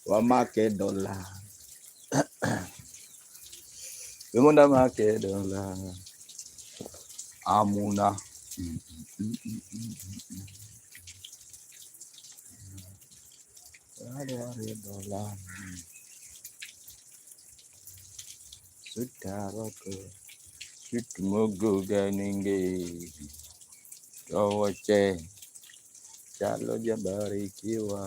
Wamakedola. Wimunda makedola. Amuna. Dola. Sutarako. Sutmogo ganinge. Kawache. Chalo jabarikiwa.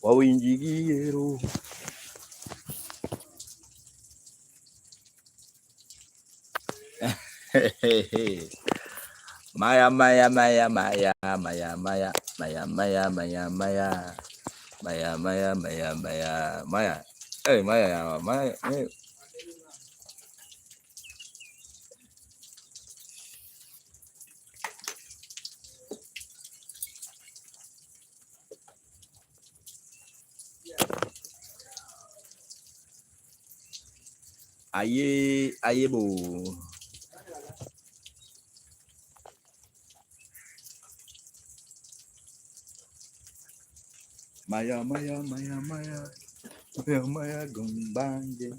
Wawinjigiro. Maya. Hey, Maya. Hey. Aye bo. Maya gumbanje.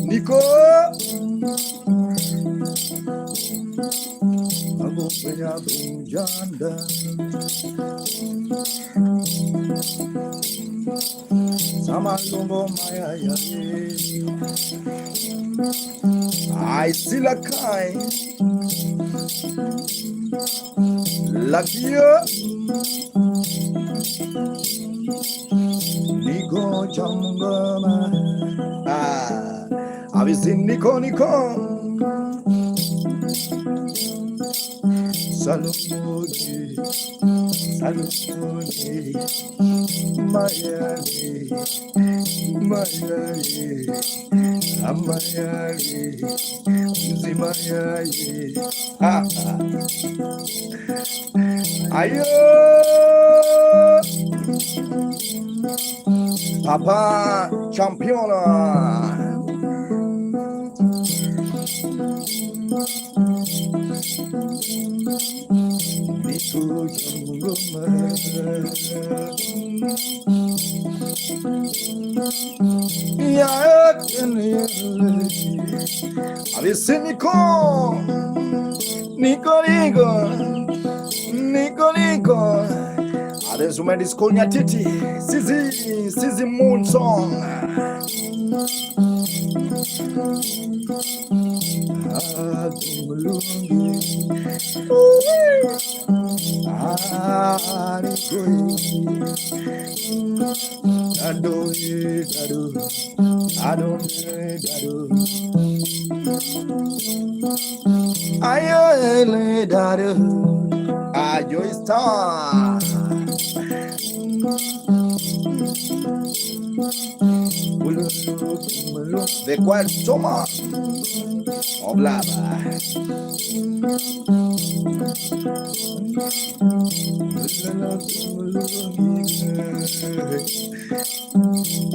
Nico. Janda. Sama lumbo maya ya. I see la kind. Lucky Nico Changama. Have you seen Nico? Salomoni, Mayali, Amayali, Zimayali, Ayo, Papa Championa. Nico Nico. Adesso mi disco nyatiti. Sizi moon song. Ayo está. De cual toma. Oblava.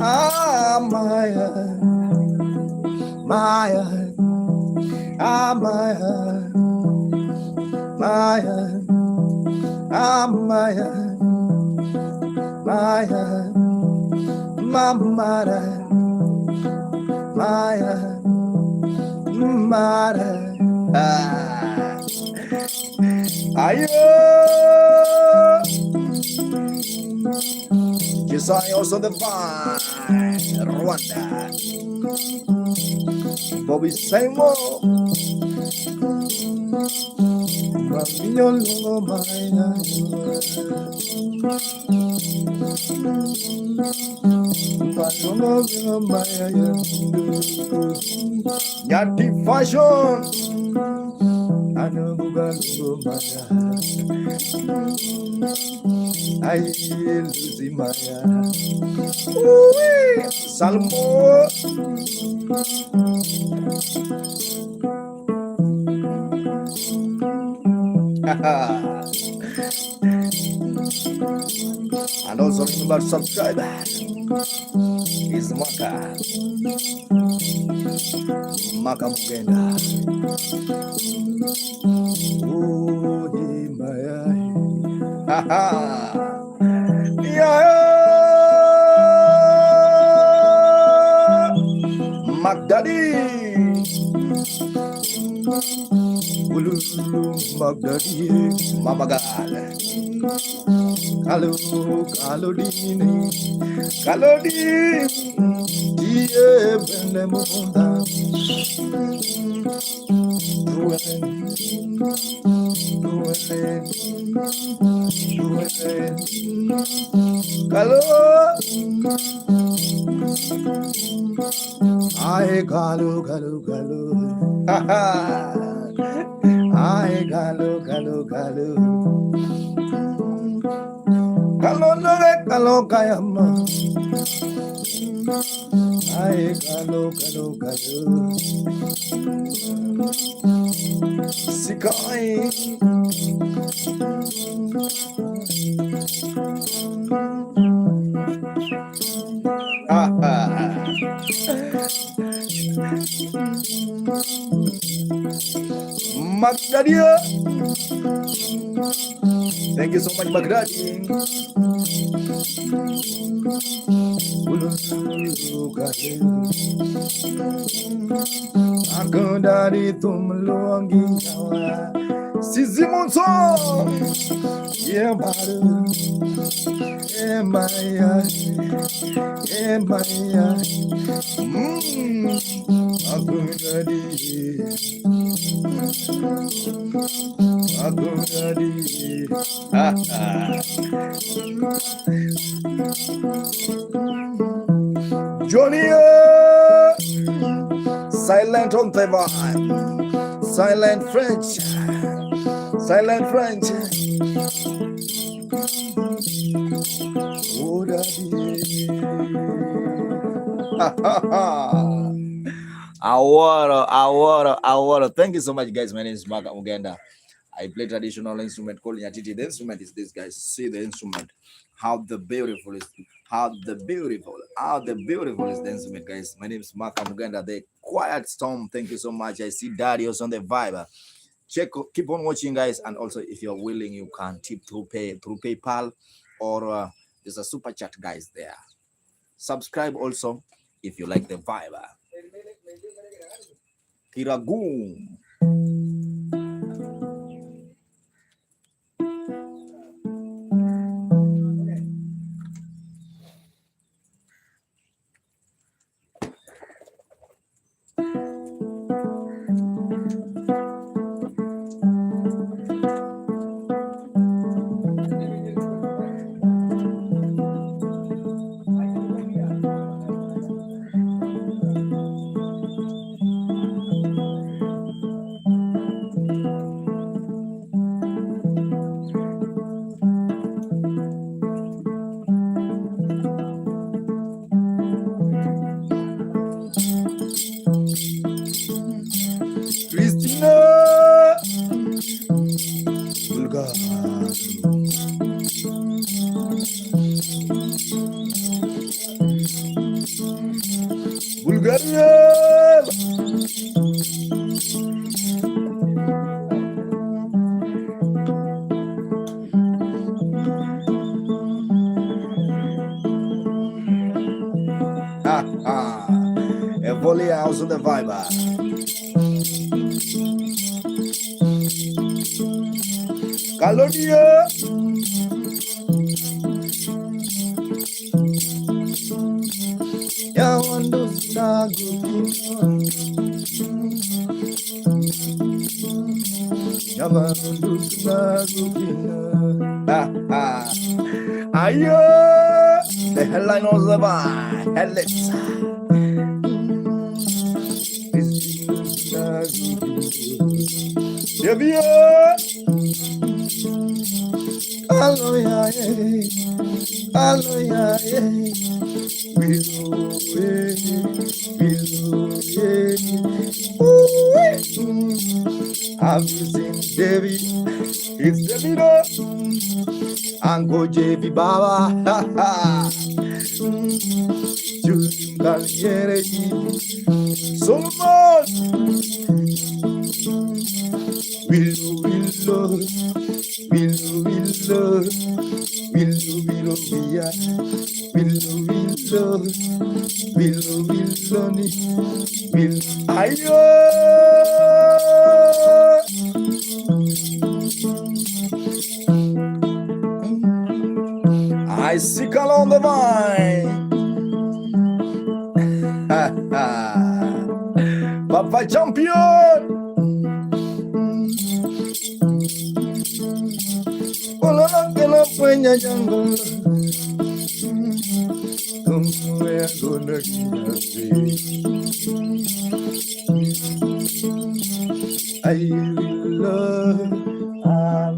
Ah, Maya, Maya, ah, Maya, Maya, ah, Maya, Maya, Mamara, Maya, Mara, ah, ayo. Kisai also the vine, Rwanda. Bobby Seymour. Nyati fashion. Salmo. And also remember to subscribe. Is Makamugenda. Magdadi. Magdadi. Mamagal. Kalodini. Diye benemunda. Kalo. Ay kalo. Ay kalo. Kalo kayama. Ay kalo. Sikai. Magdadia. Thank you so much, Magdadi. Agandari tumluangi jawa. Sizimonso. Yeah, baru. Emaya. Agandari. Johnny, silent on the vibe, silent French. Oh, daddy. Awara. Thank you so much, guys. My name is Makamugenda. I play traditional instrument called nyatiti. The instrument is this, guys. See the instrument. How beautiful is the instrument, guys. My name is Makamugenda, the quiet storm. Thank you so much. I see Darius on the vibe. keep on watching, guys. And also, if you're willing, you can tip through PayPal, or there's a super chat, guys, there. Subscribe also if you like the vibe. Kiragoon. Bulgaria. A volley house on the vibe. Calonia. Yawando sagu. Yawando sagu. Ayo, the headline of the vibe. Headless. Yeah. Hallelujah, have you seen David? It's David, Uncle JV Baba. Solomon. I sickle on the vine. Papa champion. Puenya jungle. Somewhere gonna I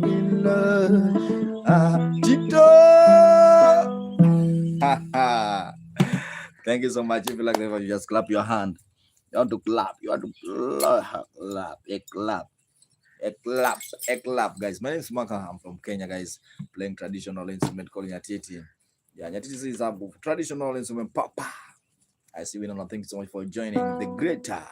will love, Tito. Thank you so much. If you like the video, just clap your hand. You want to clap. You want to clap. A clap, guys. My name is Maka. I'm from Kenya, guys, playing traditional instrument called nyatiti. Yeah, nyatiti is a traditional instrument. Papa. I see we know. Thank you so much for joining the greater.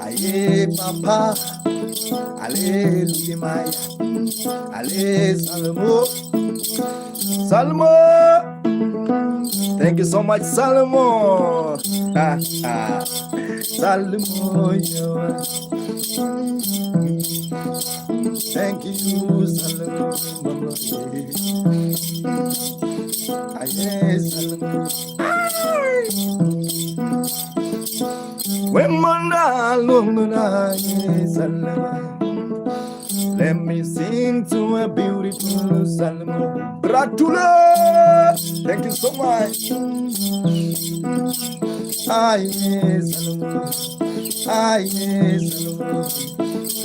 Aye, papa. Alleluia, Maya. Alle, Salmo. Salmo. Thank you so much, Salmo. Salmo. Thank you, Salmo. Aye, Salmo. Let me sing to a beautiful Salmo. Gratulate! Thank you so much. Aye, Salmo. Aye, Salmo.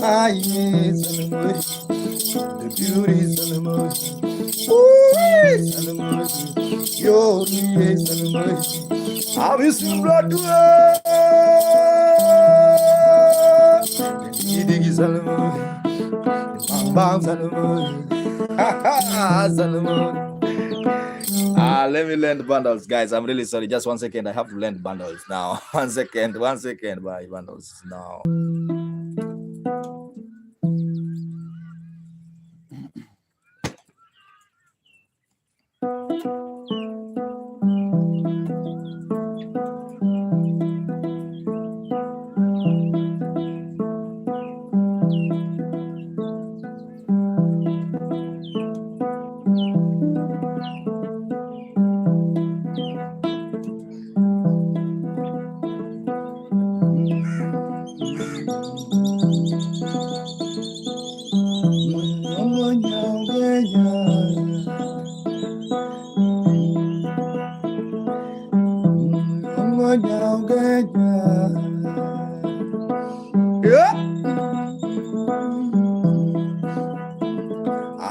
Aye, Salmo. The beauty Salmo. Ooh, Salmo. Yo, Salmo. Have you seen Gratulate? Digi Salmo. Bam Salmo. Salmo. Let me learn the bundles, guys. I'm really sorry. Just 1 second. I have to learn bundles now. 1 second. 1 second. Buy bundles now.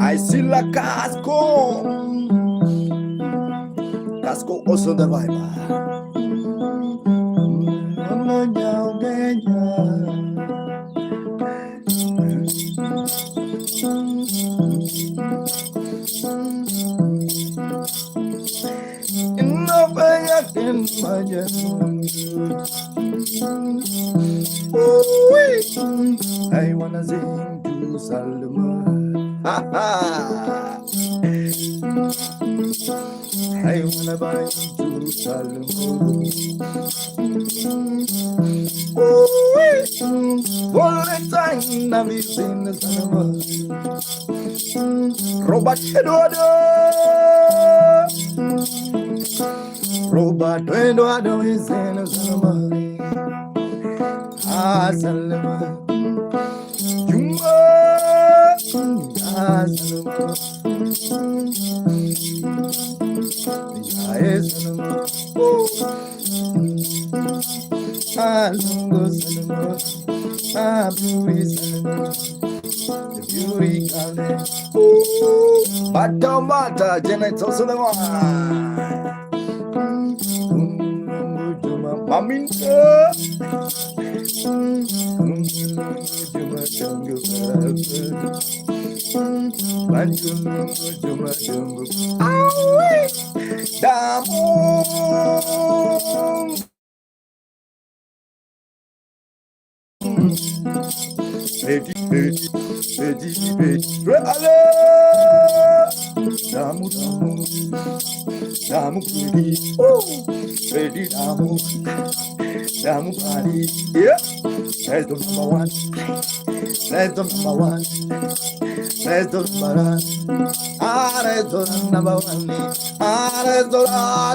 I see la casco. Casco also the Bible. I wanna sing to Solomon. I wanna bind to Solomon. One time I'm in the Solomon. Robert Eduardo. Robert Eduardo is in the Solomon. Ah, Solomon. You are Solomon. The beauty Bata Janet also the one. Maminka. That's the number one. That's the number one. That's the number one. Ah, that's the number one. Ah, that's the ah,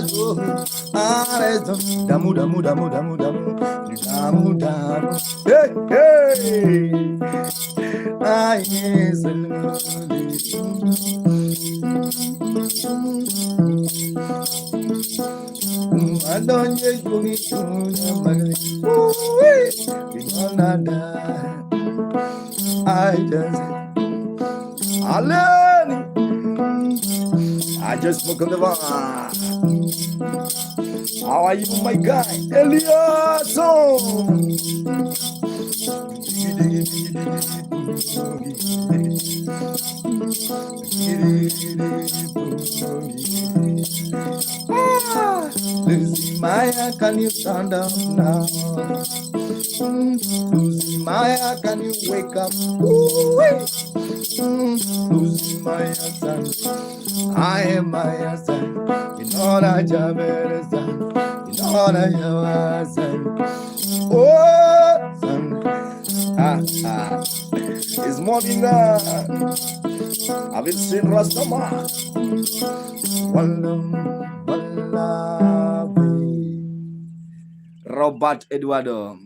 that's the damu damu damu damu damu damu damu. Hey hey. Ah yes. I don't just go into I just spoke on the bar. How are you, my guy? Elias! Losing Maya, can you stand up now? Losing Maya, can you wake up? Losing Maya, son. I am Maya, son. In honor Jabez, son. In honor your son. Oh, son. It's more than that. Have you seen Rastaman? One love. Robert Eduardo.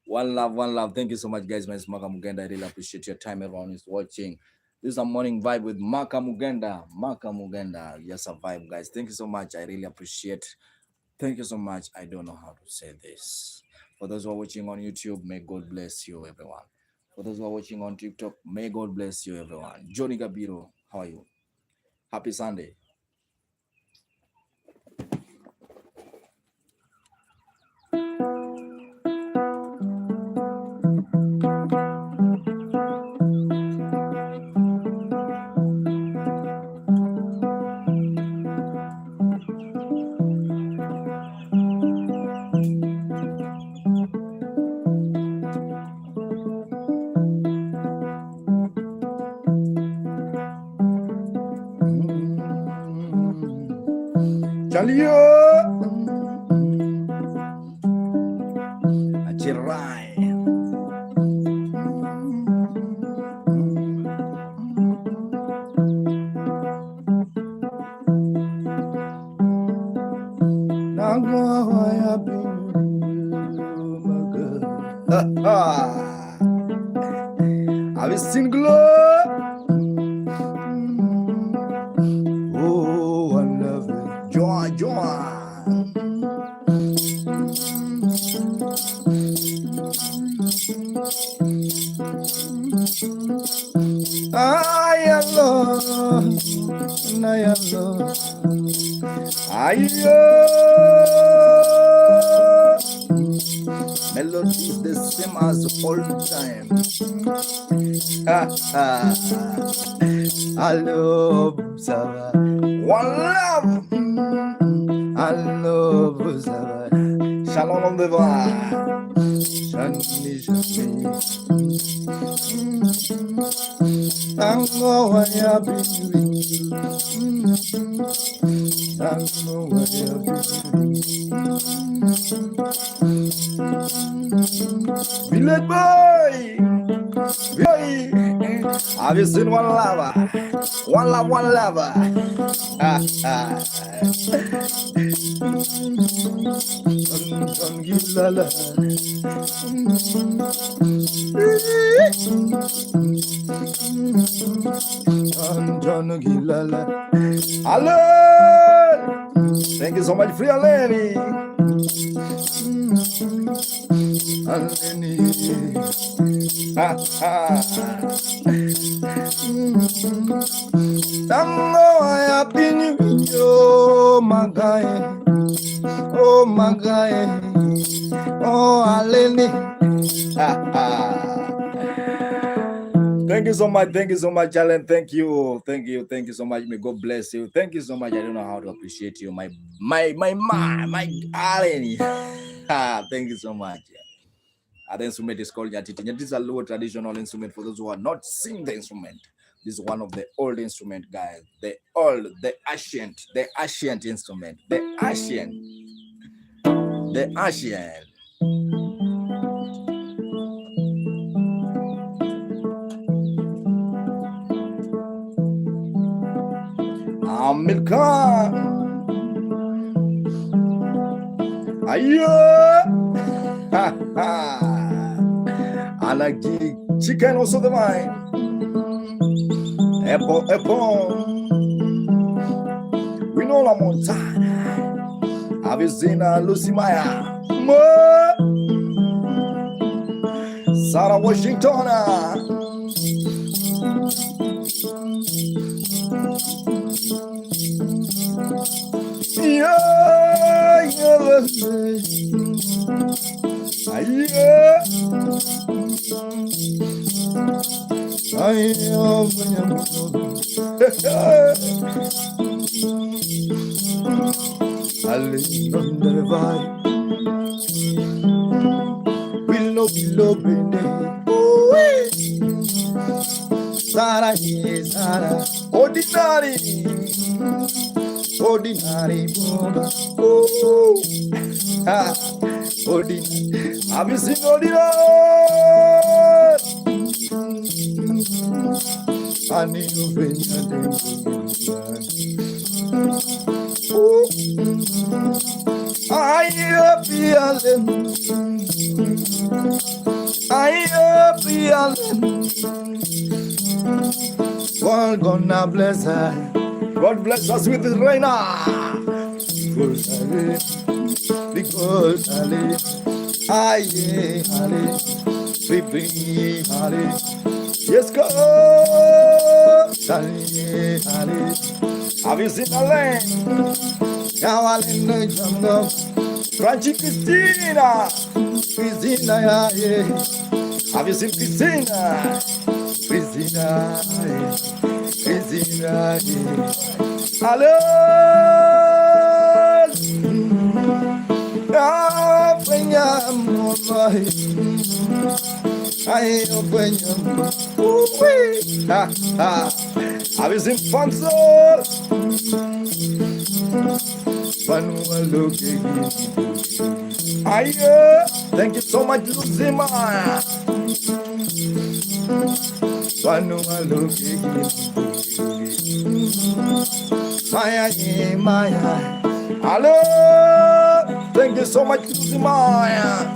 One love. Thank you so much, guys. My name is Makamugenda. I really appreciate your time. Everyone is watching. This is a morning vibe with Makamugenda. Yes, a vibe, guys. Thank you so much. I really appreciate. Thank you so much. I don't know how to say this. For those who are watching on YouTube, may God bless you, everyone. For those who are watching on TikTok, may God bless you, everyone. Johnny Gabiro, how are you? Happy Sunday. Chalio Achirai Have you seen glow? Oh, I love it. Joy. I love. Melody is the same as all the time. I love Zara. One love. I love Zara. Shalom on the bar. I know I have been with you. I know I have been with you. Village boy. Have you seen one lover? One lover. Hello. Thank you so much for your lady. Tango I have been with you, oh my guy. Oh Aleni. Thank you so much, Alan. Thank you so much. May God bless you. Thank you so much. I don't know how to appreciate you, my Alan. Thank you so much. The instrument is called nyatiti. Nyatiti is a low traditional instrument. For those who are not seeing the instrument, this is one of the old instrument, guys. The ancient instrument. The ancient. American. I like the chicken also the wine. Apple. We know La Montana. Have you seen Lucy Maya? Sarah Washington. Ordinary, ordinary, ordinary. Have you seen ordinary? I need to bring I God gonna bless her. God bless us with his rain. Because aye, yes, God. Have you seen the land? Now I'll in the jungle. Crunchy Christina. Christina, yeah. Have you seen Christina? Christina, Christina, hello. Have you seen Fonso? Thank you so much, Luzima. Maya. Hello. Thank you so much, Maya.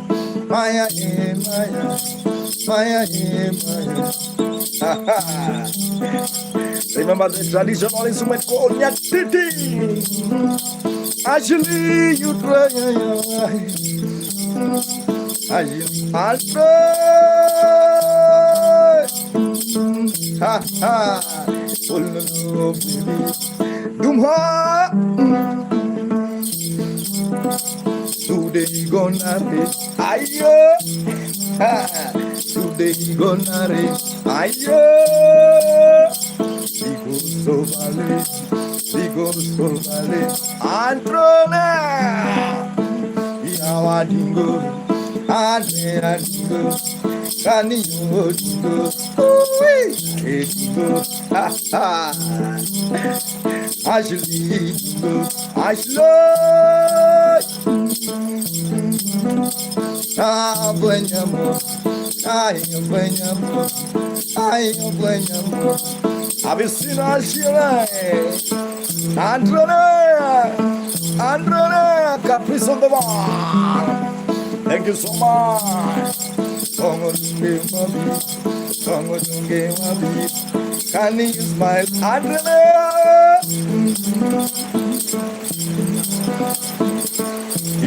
Maya. Remember the traditional instrument called nyatiti. Actually, you try. Dumha. Today gonna be ayo. Today gonna be ayo. Digo so vale. Androna. Yawa dingo. Adingo. Kani yo dingo. Dingo. Ashley dingo. Ashley. Have you seen Ashley? Androna, Caprice on the bar. Thank you so much. Can you smile, Androna?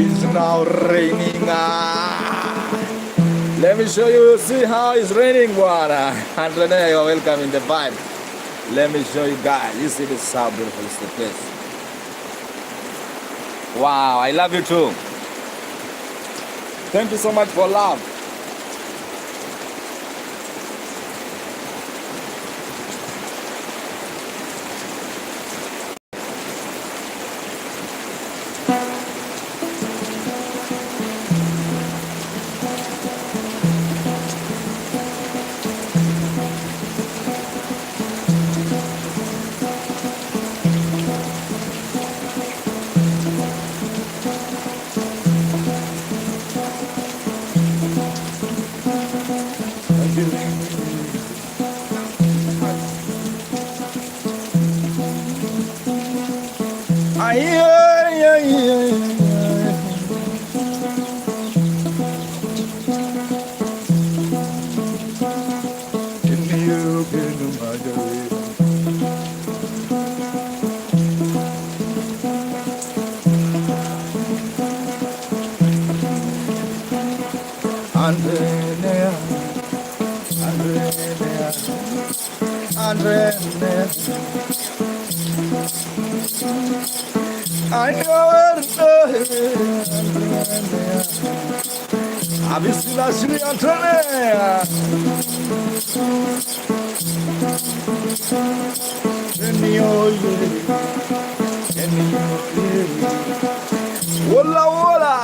It's now raining. Let me show you, see how it's raining water. Androna, you're welcome in the vibe. Let me show you guys. You see this, how beautiful is the place. Wow, I love you too. Thank you so much for love. Abisina Sri Antonella. Wola wola.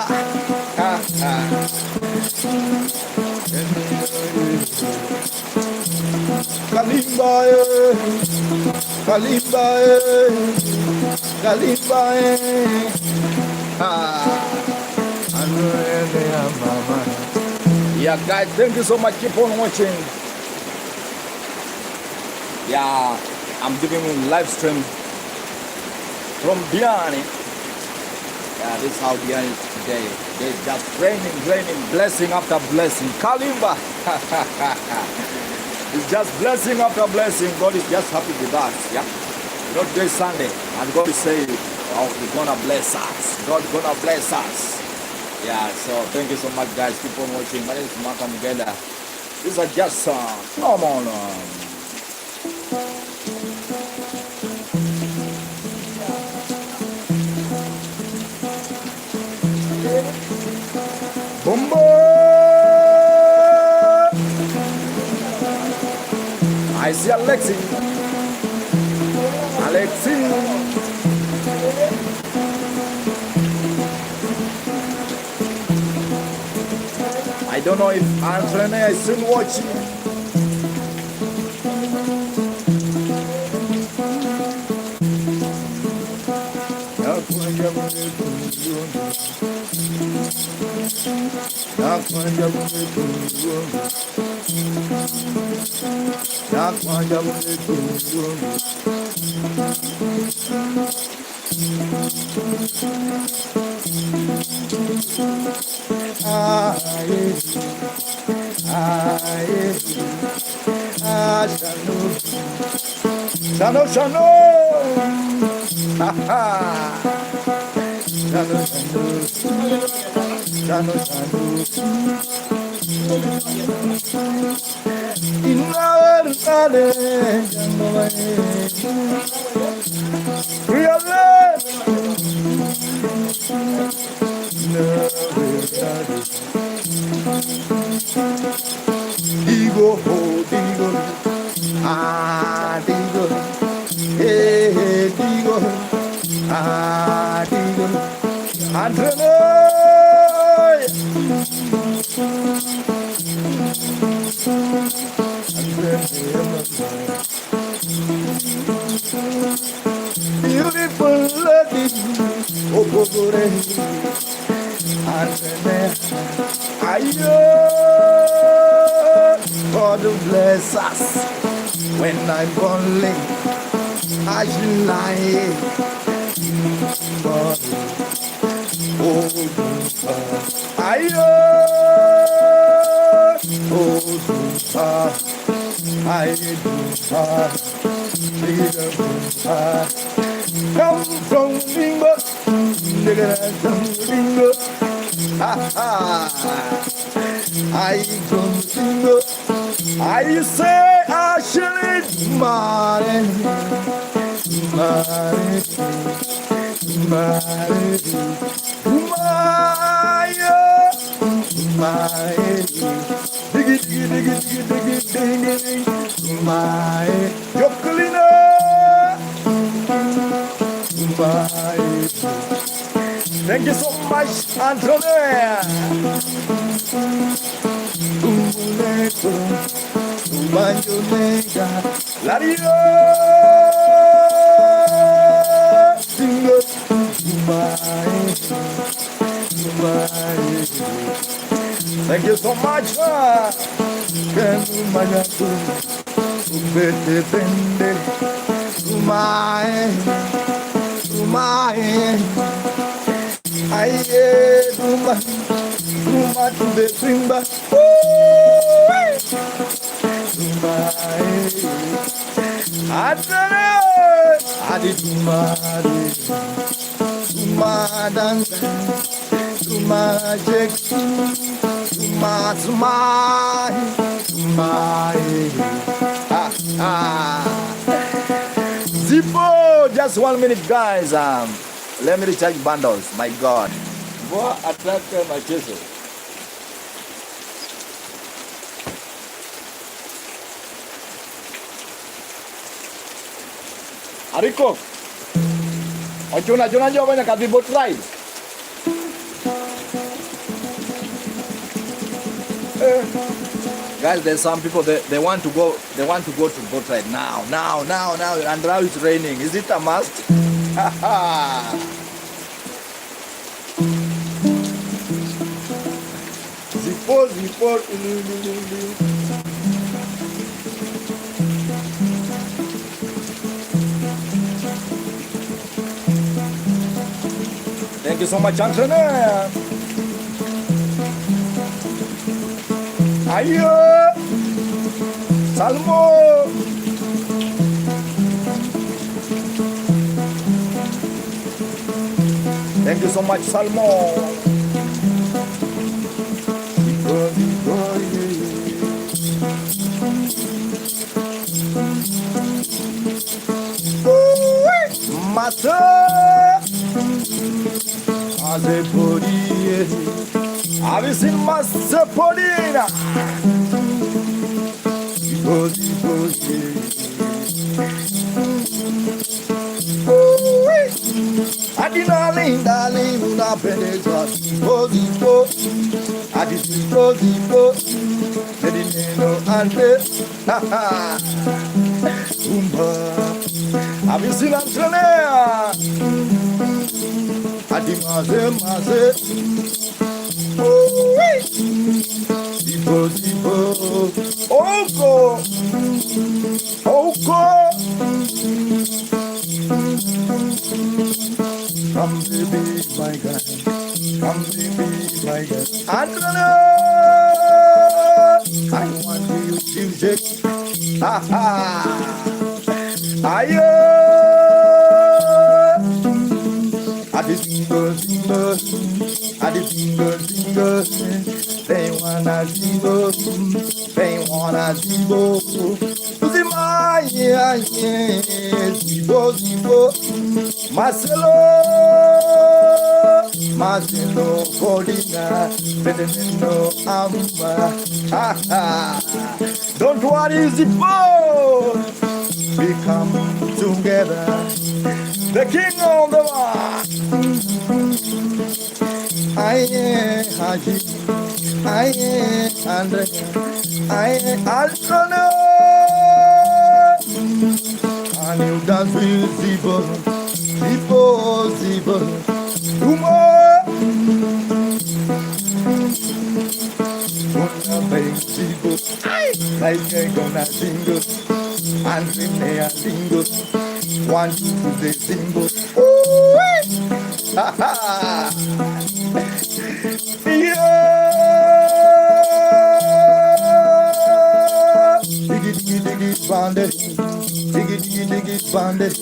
Kalimba, Kalimba, Kalimba. Yeah, guys, thank you so much. Keep on watching. Yeah, I'm giving you live stream from Diani. Yeah, this is how Diani is today. They're just raining, blessing after blessing. Kalimba. It's just blessing after blessing. God is just happy with us. Yeah. You know, today is Sunday, and God is saying, oh, He's gonna bless us. God's gonna bless us. Yeah, so thank you so much, guys. Keep on watching. My name is Makamugenda. These are just normal. Bumbo! I see Alexi. I don't know if Antoine is still watching. Shano, Shano, ha ha. Shano, Shano, Shano, Shano. In our valley, Digo, digo, ah, digo, digo, ah, digo, Antonio. Beautiful lady, oh, Bogore, Antonio. God bless us when I'm lonely. I should lie. God, oh, come from Limbo, I come Limbo. I say I should marry, marry, marry, marry, diggy, diggy, diggy, diggy, diggy, diggy, marry, Yokolina, marry. Thank you so much, Antonia. Lario, thank you so much. Zippo, just 1 minute, guys. Let me recharge bundles. My God. Boa attack my Jesus. Ariko. Ochuna jo banya kadi boat ride. Guys, there's some people they want to go to boat ride now, and now it's raining. Is it a must? Zipo. Thank you so much, entrepreneur. Ayo, Salmo. Thank you so much, Salmo. Mata, have you seen Master Polina? Darling, una peneza, Zipo, Zipo, Medineno, Ante, have you seen Antonea? Maze, Zipo, Oko, come baby, my God, Antonio, I want you music, ayo. Single, they wanna zero, Zibo, Marcelo, Colina, Benedino, Amba, don't worry, Zibo, we come together, the king of the world. Haji, Andre, Altrono, and you dance with Zibo, Umo, Zibo, like a gonna single, and they are single, one to the single. Diggy bandit,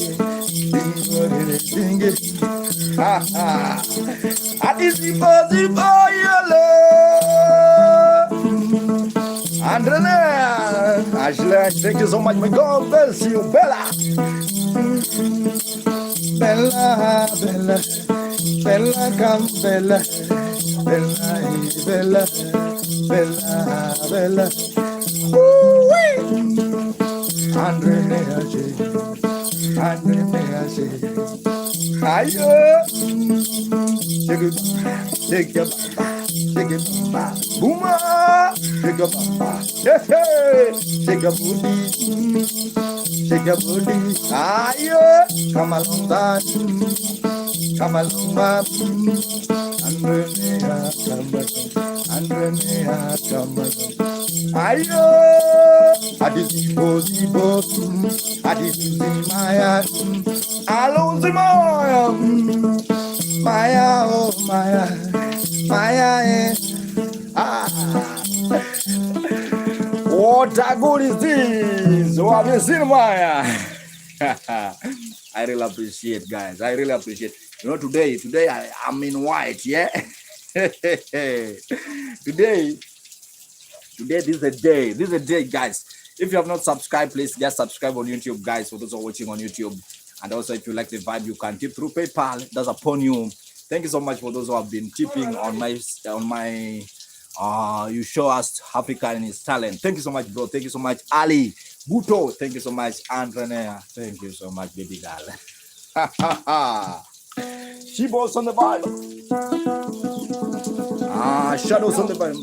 sing it. Zipo, Andrea, Ashley, thank you so much. My God bless you, Bella. Bella, come, Bella. Woo-wee! Andrea, ayo, take your bamba, booma, take your bamba, hey, take your booty, ayo, come along, Andrea, ayo, Zipo, Maya, Alonso Maya, oh Maya, what a good is this? What have you seen, Maya? I really appreciate, guys. You know, today I'm in white, yeah. Today, this is a day, guys. If you have not subscribed, please just subscribe on YouTube, guys, for those who are watching on YouTube. And also, if you like the vibe, you can tip through PayPal. That's upon you. Thank you so much for those who have been tipping on my You show us Africa and its talent. Thank you so much, bro. Thank you so much, Ali Buto. Thank you so much, Andrea. Thank you so much, baby girl. She-Boss on the vibe. Shadows on the vibe.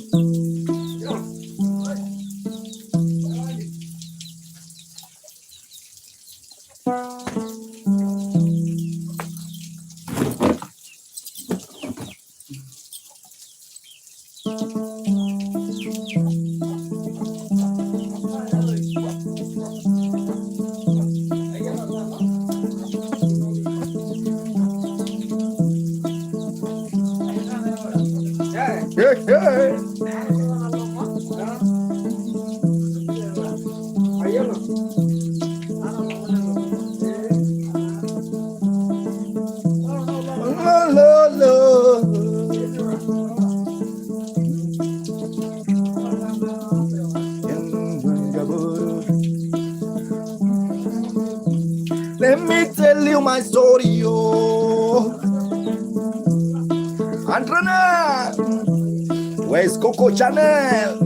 Let me tell you my story, oh. Andrena, where's Coco Chanel?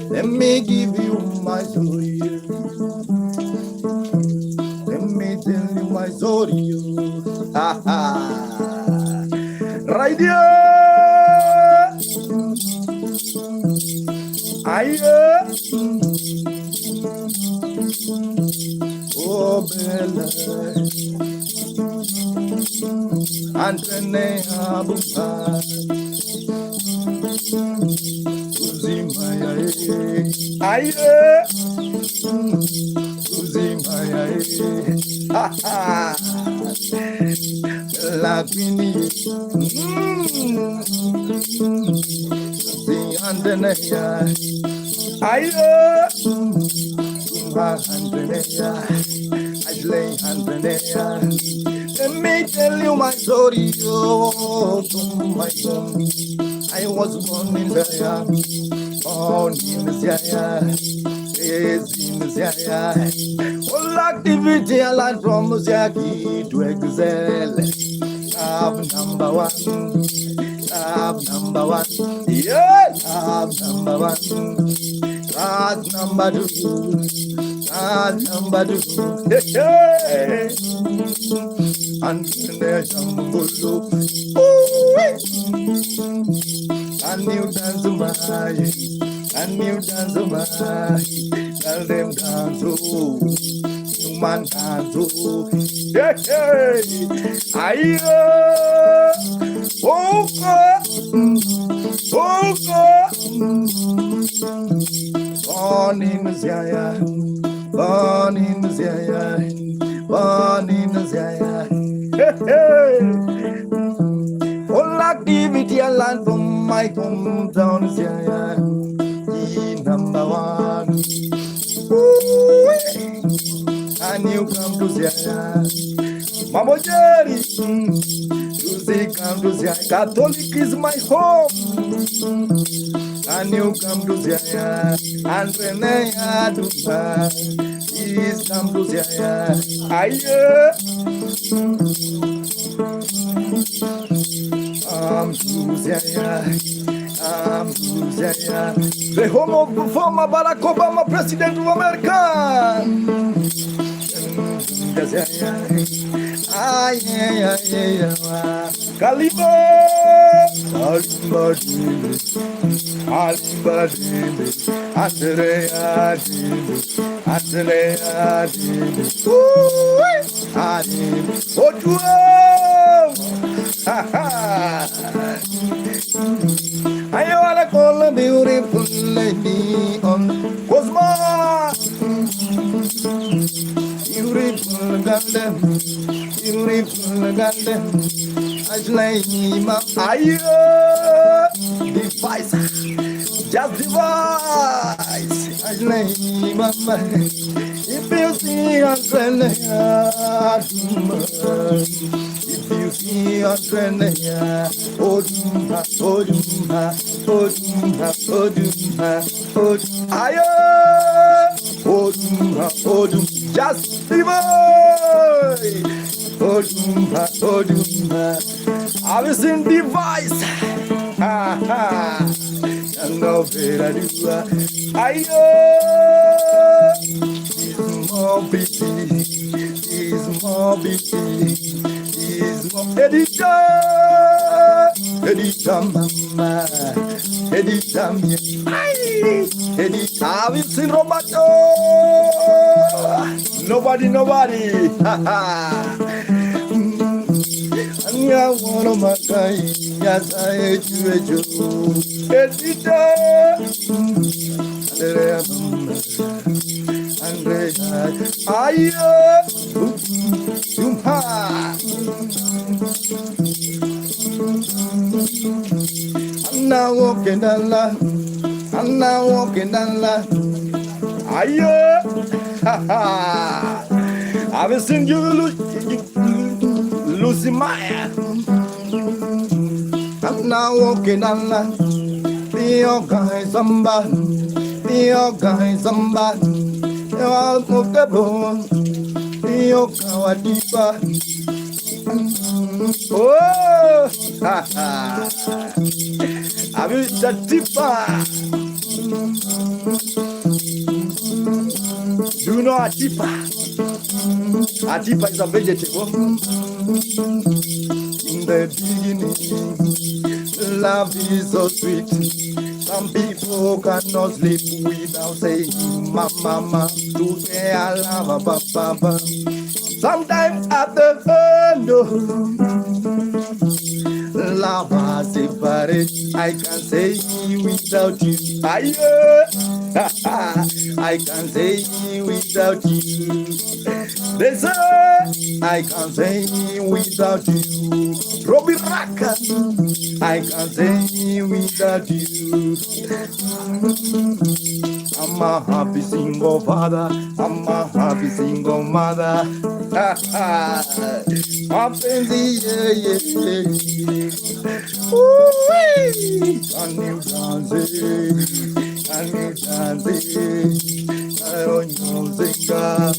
Let me give you my story. Let me tell you my story, oh. Ha ha. Right here. Oh, Bella, Antene Abuba, Uzimaya, Uzimaya, ha ha, La Quini, the Antenea, let me tell you my story, oh, my son. I was born in Zaya, born in Zaya, raised in Zaya. All activity I learned from Zaki to excel. Love number one, yeah, love number one. Class number two, hey. And there's jungle, and you dance my, tell them dance, human dance, hey, born in Zaya, born in Zaya, born in Zaya. Hey. All activity I learned from my hometown Zaya. Number one. Ooh. And you come to Zaya. Mama Jerry. Music come to Zaya. Catholic is my home. And you come to Zaya, and Renea Duba, please come to Zaya. I'm to Zaya, the home of the former Barack Obama, President of America. Kaliba, Andrea, I wanna call a beautiful lady on Cosmo. Beautiful garden, Ajlaima, device, just device, Ajlaima. If you see a if you see a just device. I was in device. No better do. Ayo, is more busy, is more busy, is more editor, editor mama, editor me, editor. Have you seen Roberto? Nobody. I wanna makai, yes I hate you, editor. Ayo, jumpa. I'm now walking down la. Ayo, I've seen you, Lucy Maya. I'm now walking down la. The guy somebody. You're unmovable. You're kawadipa. Oh, have you Atipa? Do you know Atipa? Atipa is a vegetable. In the beginning, love is so sweet. Some people cannot sleep without saying mama, today I love papa. Sometimes at the end, love has separate. I can say without you. I can say without you. They say I can say without you. Robbie Raka, I can say without you. I'm a happy single father. I'm a happy single mother. My fancy, yeah. Ooh-wee. Can you dance it? I don't know singer.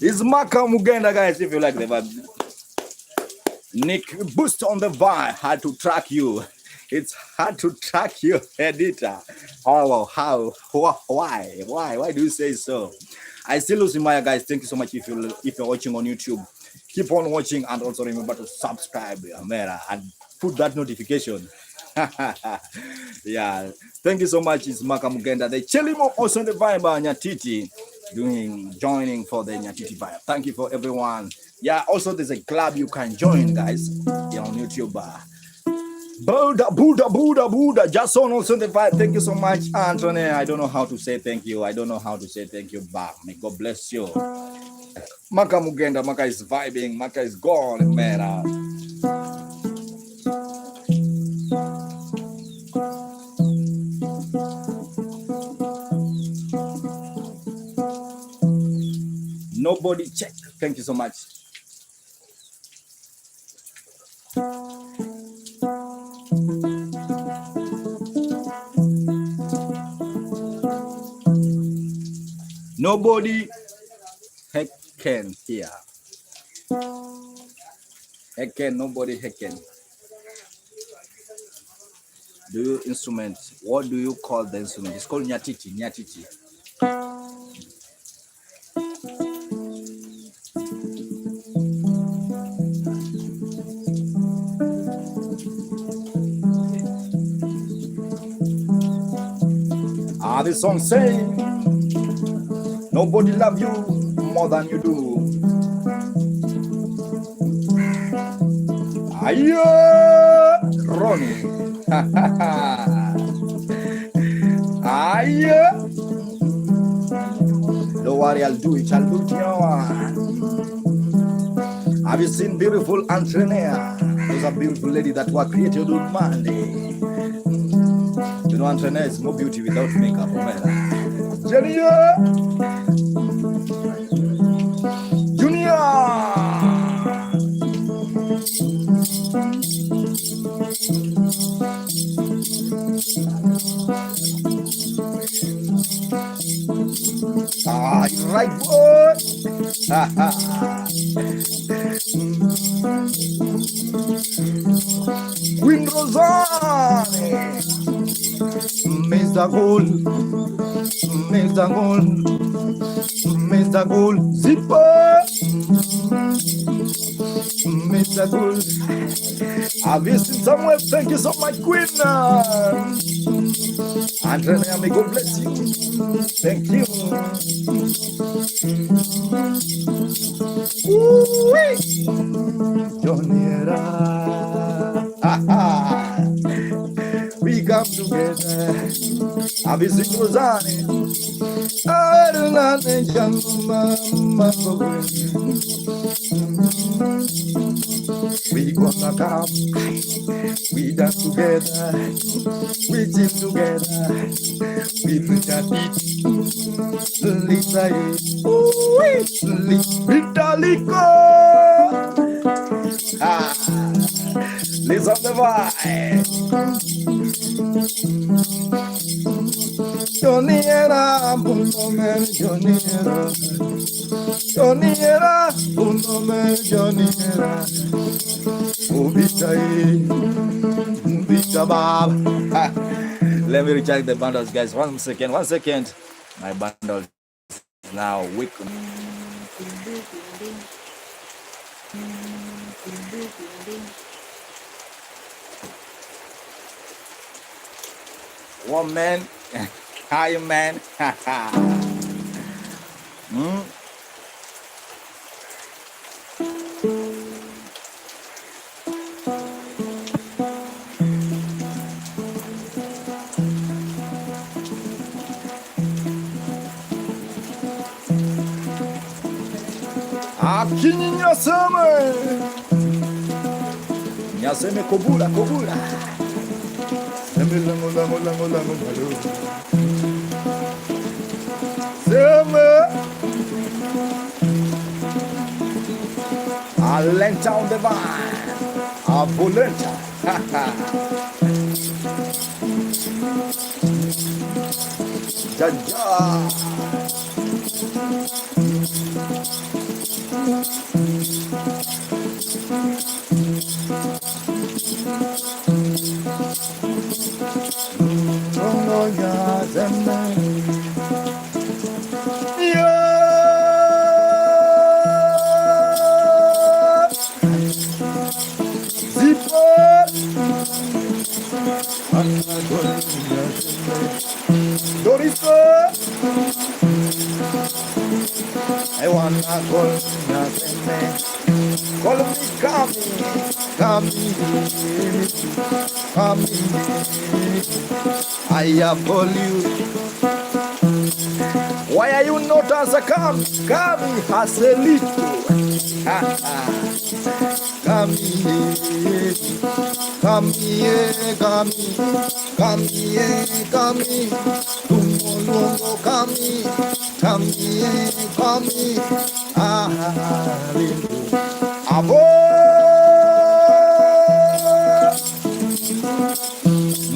It's Makamugenda, guys. If you like the vibe, Nick boost on the vibe. Hard to track you. It's hard to track you, editor. Oh, how? Why do you say so? I still lose Maya, guys. Thank you so much if you're watching on YouTube. Keep on watching and also remember to subscribe, and put that notification. Yeah, thank you so much. It's Makamugenda. The Chelimo also the vibe nyatiti joining for the nyatiti vibe. Thank you for everyone. Yeah, also there's a club you can join, guys, here on YouTube. Buddha. Jason also the vibe. Thank you so much, Anthony. I don't know how to say thank you. Back. May God bless you. Makamugenda, Maka is vibing. Maka is gone, man. Nobody check. Thank you so much. Nobody hecken here. Nobody hecken. Do you instrument? What do you call the instrument? It's called nyatiti. This song saying, nobody love you more than you do. Ayo, Ronnie. Ayo. Don't worry, I'll do it. Have you seen beautiful Antonia? Those are beautiful lady that were created on Monday. You know, Antonia is more beauty without makeup. Junior. Right, boy. Queen Rosane, Mr. Gold, Mr. Gold, Mr. Gold, Zipper, Mr. Gold. Have you seen somewhere? Thank you so much, Queen. Andrea, may God bless you. Thank you. Woo-wee. Joniera. We come together. Have you seen Rosane? We gonna come, we dance together, we sing together, we preach at it, Lisa, Vitalico, listen the vibe. Joniera, Bundo Man, Joniera, Joniera, Bundo Man, Joniera, Ubita Bab. Let me recheck the bundles, guys. One second. My bundle is now weak. One man. Hi, man. Akini Nyaseme kobula. Alenta on the vine. Abulenta. Jaja. I have called you. Why are you not answer? Come has a little. Come here. Abo.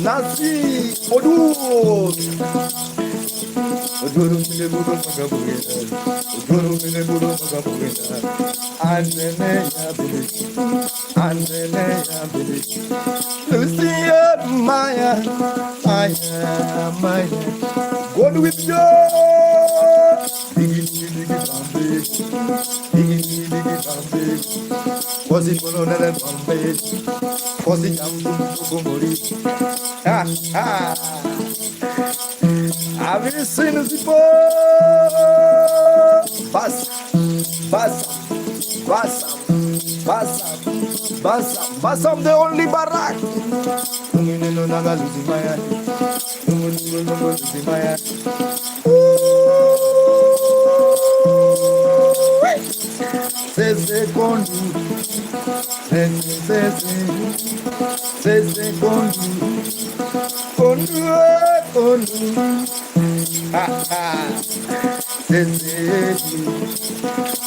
Nasi Odud. Lucia Maya. God with you. Was it one on that Bombay? Was it have you seen us before? Basam, the only barak.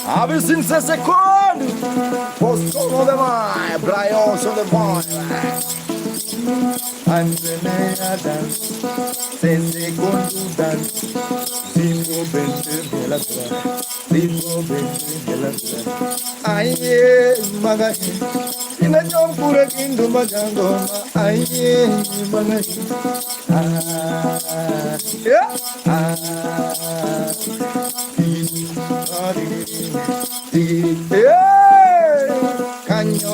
Have you seen the second? Post on the mind, Brian on the point. And the dance, the second dance, Zipo Bente Belatra, aye magai ina jompura kindu magangoma aye magai yeah kanyo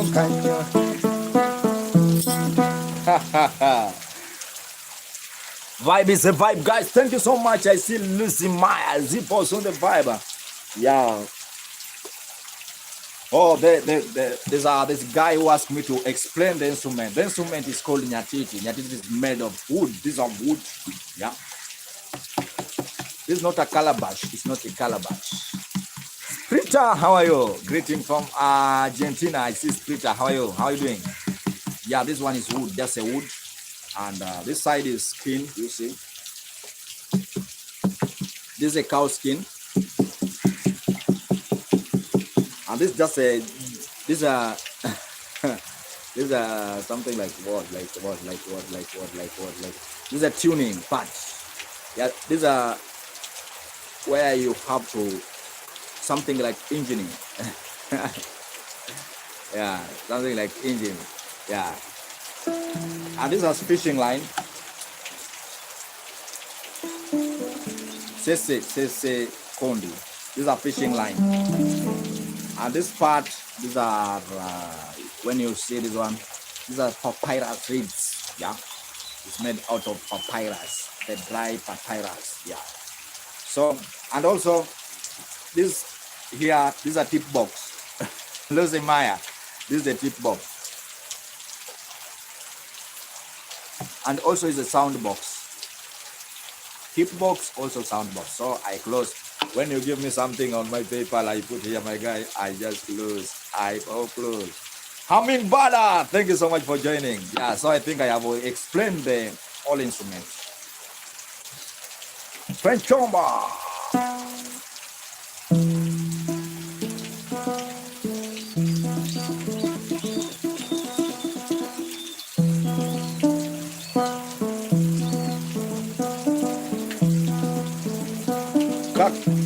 vibe is a vibe, guys. Thank you so much. I see Lucy Maya Zippos on the vibe. Yeah. Oh, there's a guy who asked me to explain the instrument. The instrument is called nyatiti. Nyatiti is made of wood. These are wood. Yeah. This is not a calabash. It's not a calabash. Splitter, how are you? Greeting from Argentina. I see Splitter. How are you? How are you doing? Yeah, this one is wood. Just a wood. And this side is skin. You see. This is a cow skin. And this is just a, this is something like what, this is a tuning part. Yeah, these are where you have to, something like engineering. Yeah, something like engine. Yeah. And this is fishing line. Sese Kondi. These are fishing line. And this part, these are, when you see this one, these are papyrus reeds. Yeah. It's made out of papyrus, the dry papyrus. Yeah. So, and also, this here, these are tip box. Lucy Maya. This is the tip box. And also is a sound box. Tip box, also sound box. So I close. When you give me something on my PayPal, I put here, my guy, I just close. I close. Hummingbird, thank you so much for joining. Yeah, so I think I have explained the all instruments. French chomba.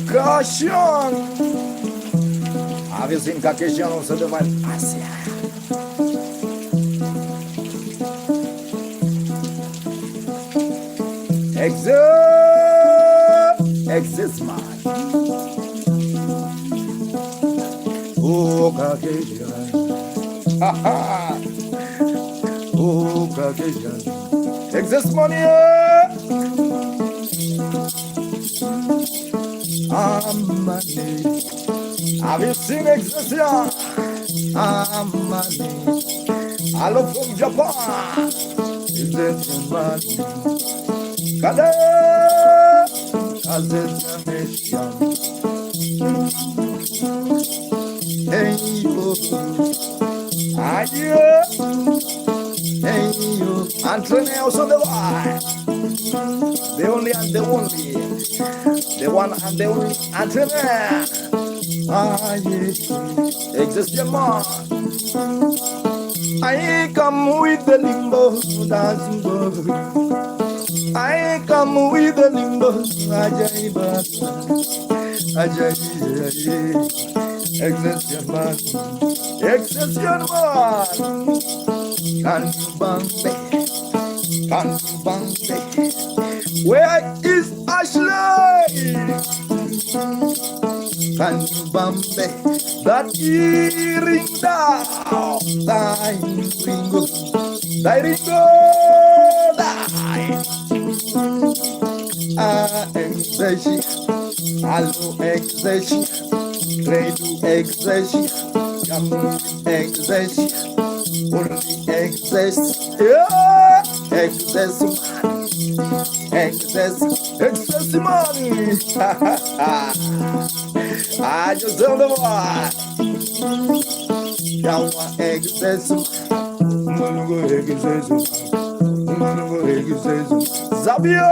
Caution! Have you seen Caucasian on the vibe? Asia. Exist man. Oh, Caucasian. Oh, Caucasian. Exist money. Money. Have you seen Excelsior? Money. Hello from Japan. Excelsior money. Kade. Excelsior nation. Hey you. Aye. Hey you. Entrepreneurs on the wire. The only and the only. The one and the only entrepreneur. Yeah. Excelsior man. I come with the limbo, dancing boy. I come with the limbo, Ajaiba. Ajaiba. Excelsior man. Excelsior man. Can you bang me? Can you bang me? Where is Ashley? Can you bambe that ring down? Thy ringo, thy ringo, thy. Exerci, allo exerci, redu exerci, jamu exerci, only exerci, yeah, exerci. Excess money. I just tell them what. Now excess. Zabia.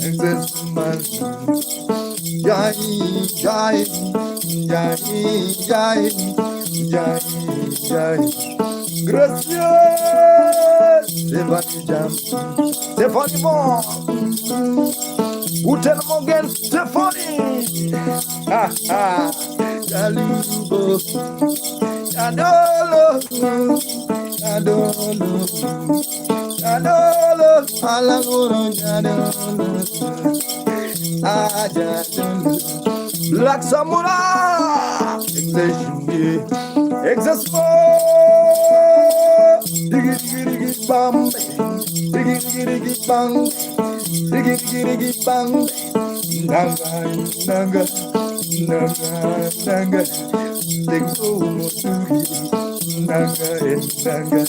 Excess money. Jai. Gracias. Stephanie Moore. Uten Morgan Stephanie. Ha ha. Jalubo. Jadolo. Jadolo. Jadolo. Alagoro jadolo. Ah jadolo. Black Samurai. Exasmo. Diggy diggy diggy bam. Diggy diggy diggy bang. Diggy diggy diggy bang. Nanga nanga nanga nanga. Lego moturi. Nanga nanga.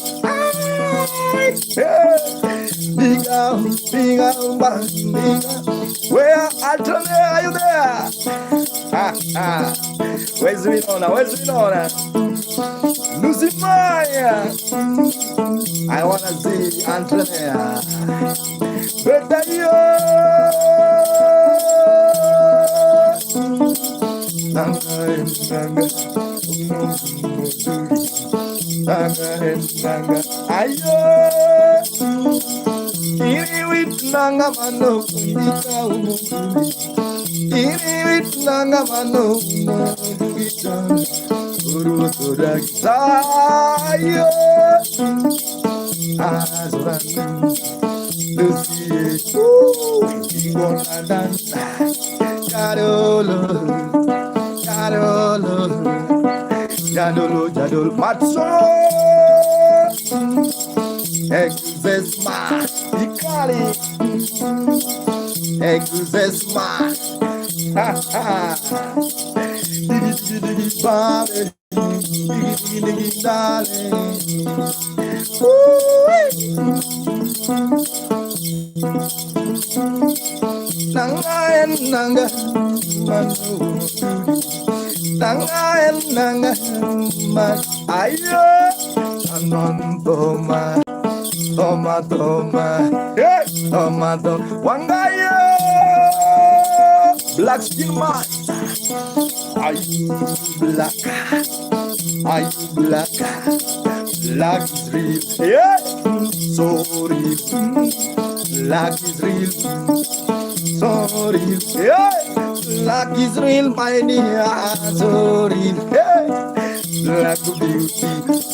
Big out, bang, big out. Where Alternate, are you there? Ha ha. Where's Winona? Where's Winona? Lucy Maya. I wanna see Antonia. Better you. Nanga nanga. Nanga. Ayo. Ini wit nanga mano kundika umukumi. Ini wit nanga mano kundika. Guru Turaki Sayo Azran Lucy Igona Dansa Jadolo Jadolo Jadolo Jadolo Matso Exesma Ikali Exesma Ha ha Diggy diggy diggy Bobby Diggy diggy darling. Nanga and nanga manu. Nanga and nanga man. Ayo. Anon toma. Toma toma. Hey. Toma toma. Wangayo. Black skin man. Are you black? Are you black? Black is real. Yeah. So real. Black is real. So real. Yeah. Black is real, my dear. So real. Yeah. Black beauty.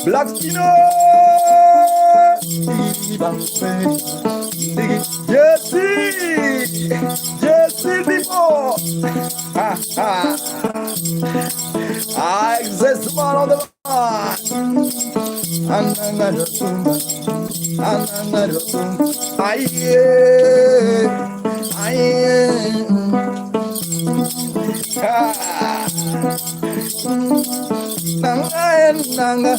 Black skin. Jesse before. Ha ha. I exist man on the line. Anangarotumba. Aye. Nanga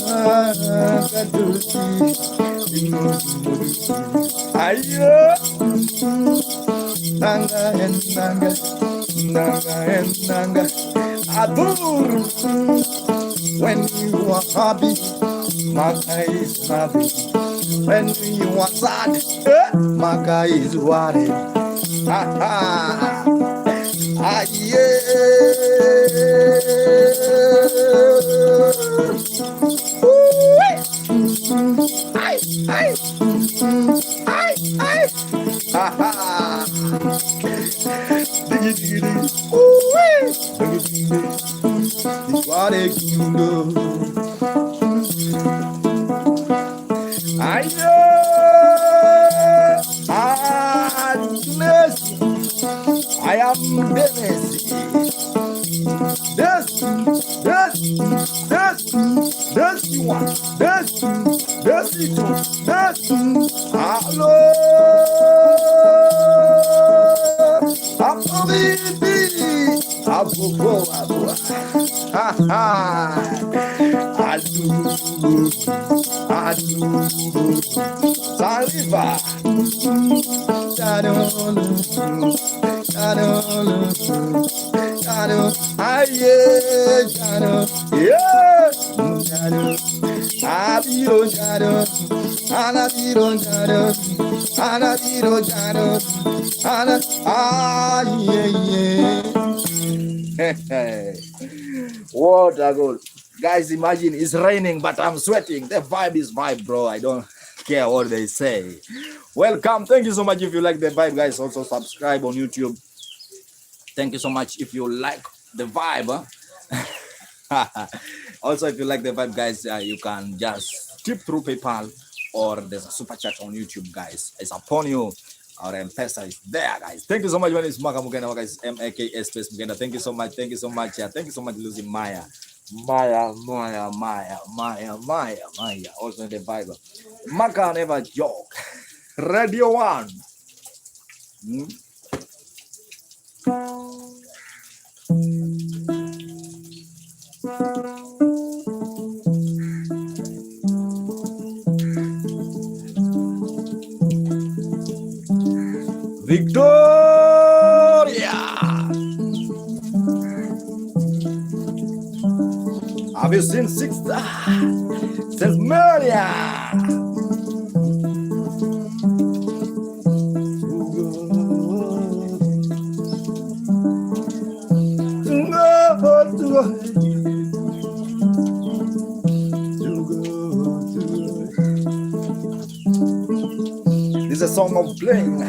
kaduti. Aye. Nanga. Adur. When you are happy, Maka is happy. When you are sad, Maka is worried. Ha ha. Ah yeah. Ay. Ha ha. Diggy. What a you I am Dennis. This you want. This you do. Hello. Abu. Ha ha. Adu. Saliva. Jadolo. Aye. Jadolo. Yeah. Jadolo. Abiro Jadolo. Anabiro Jadolo. Yeah. What a goal. Guys, imagine it's raining, but I'm sweating. The vibe is vibe, bro. I don't care what they say. Welcome. Thank you so much if you like the vibe, guys. Also subscribe on YouTube. Thank you so much if you like the vibe. Also, if you like the vibe, guys, you can just tip through PayPal or there's a super chat on YouTube, guys. It's upon you. Our M-Pesa is there, guys. Thank you so much. My name is Makamugenda, guys. M-A-K-S space Mugenda. Thank you so much. Thank you so much. Thank you so much, Lucy Maya. Maya. Also in the vibe. Maka never joke. Radio 1. Victoria! Have you seen Six Saint Maria? This is a song of playing.